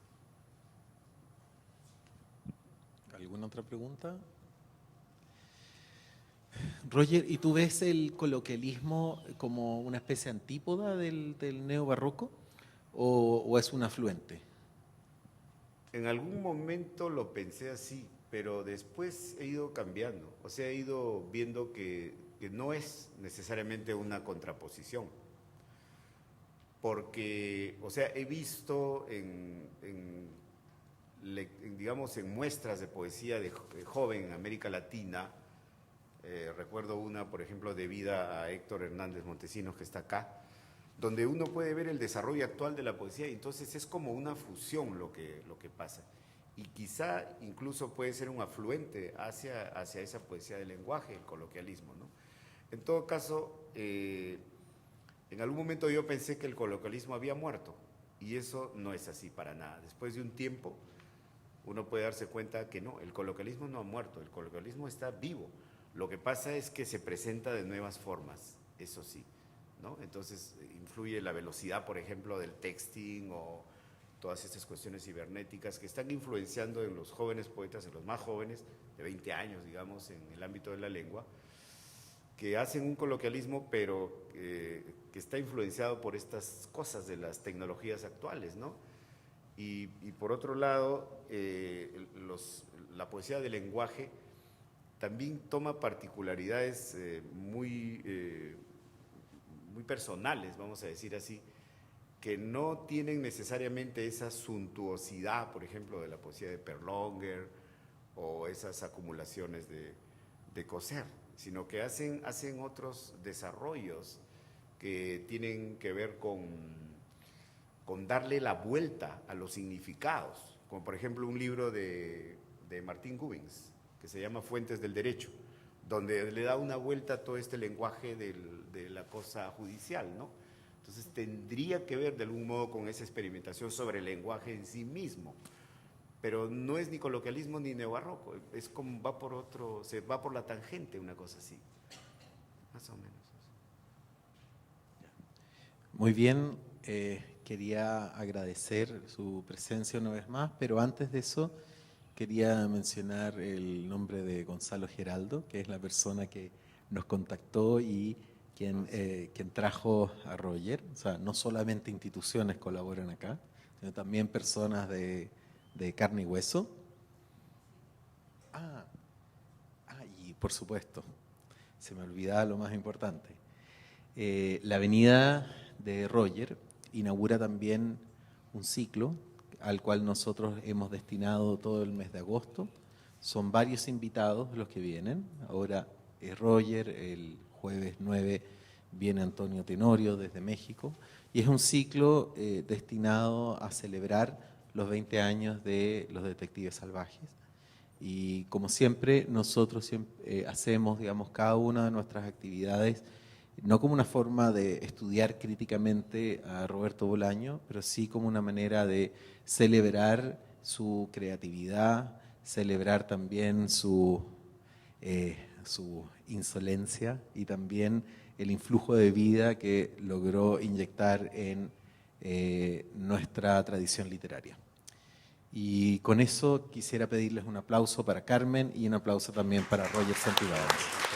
¿Alguna otra pregunta? Roger, ¿y tú ves el coloquialismo como una especie de antípoda del neobarroco o es un afluente? En algún momento lo pensé así, pero después he ido cambiando. O sea, he ido viendo que no es necesariamente una contraposición. Porque, o sea, he visto digamos, en muestras de poesía de joven en América Latina, recuerdo una, por ejemplo, debida a Héctor Hernández Montesinos, que está acá, donde uno puede ver el desarrollo actual de la poesía, y entonces es como una fusión lo que pasa. Y quizá incluso puede ser un afluente hacia esa poesía del lenguaje, el coloquialismo, ¿no? En todo caso, en algún momento yo pensé que el coloquialismo había muerto, y eso no es así para nada. Después de un tiempo, uno puede darse cuenta que no, el coloquialismo no ha muerto, el coloquialismo está vivo. Lo que pasa es que se presenta de nuevas formas, eso sí, ¿no? Entonces influye la velocidad, por ejemplo, del texting o todas estas cuestiones cibernéticas que están influenciando en los jóvenes poetas, en los más jóvenes, de 20 años, digamos, en el ámbito de la lengua, que hacen un coloquialismo, pero que está influenciado por estas cosas de las tecnologías actuales, ¿no? Y por otro lado, la poesía del lenguaje también toma particularidades muy personales, vamos a decir así, que no tienen necesariamente esa suntuosidad, por ejemplo, de la poesía de Perlonger o esas acumulaciones de Coser, sino que hacen otros desarrollos que tienen que ver con darle la vuelta a los significados, como por ejemplo un libro de Martín Gubens, que se llama Fuentes del Derecho, donde le da una vuelta a todo este lenguaje de la cosa judicial, ¿no? Entonces tendría que ver de algún modo con esa experimentación sobre el lenguaje en sí mismo, pero no es ni coloquialismo ni neobarroco, es como se va por la tangente, una cosa así, más o menos. Muy bien, quería agradecer su presencia una vez más, pero antes de eso quería mencionar el nombre de Gonzalo Geraldo, que es la persona que nos contactó y quien trajo a Roger. O sea, no solamente instituciones colaboran acá, sino también personas de carne y hueso. Y por supuesto, se me olvidaba lo más importante. La Avenida de Roger inaugura también un ciclo al cual nosotros hemos destinado todo el mes de agosto. Son varios invitados los que vienen. Ahora es Roger, el jueves 9 viene Antonio Tenorio desde México, y es un ciclo destinado a celebrar los 20 años de los Detectives Salvajes. Y como siempre, nosotros hacemos, digamos, cada una de nuestras actividades no como una forma de estudiar críticamente a Roberto Bolaño, pero sí como una manera de celebrar su creatividad, celebrar también su insolencia y también el influjo de vida que logró inyectar en nuestra tradición literaria. Y con eso quisiera pedirles un aplauso para Carmen y un aplauso también para Roger Santibáñez.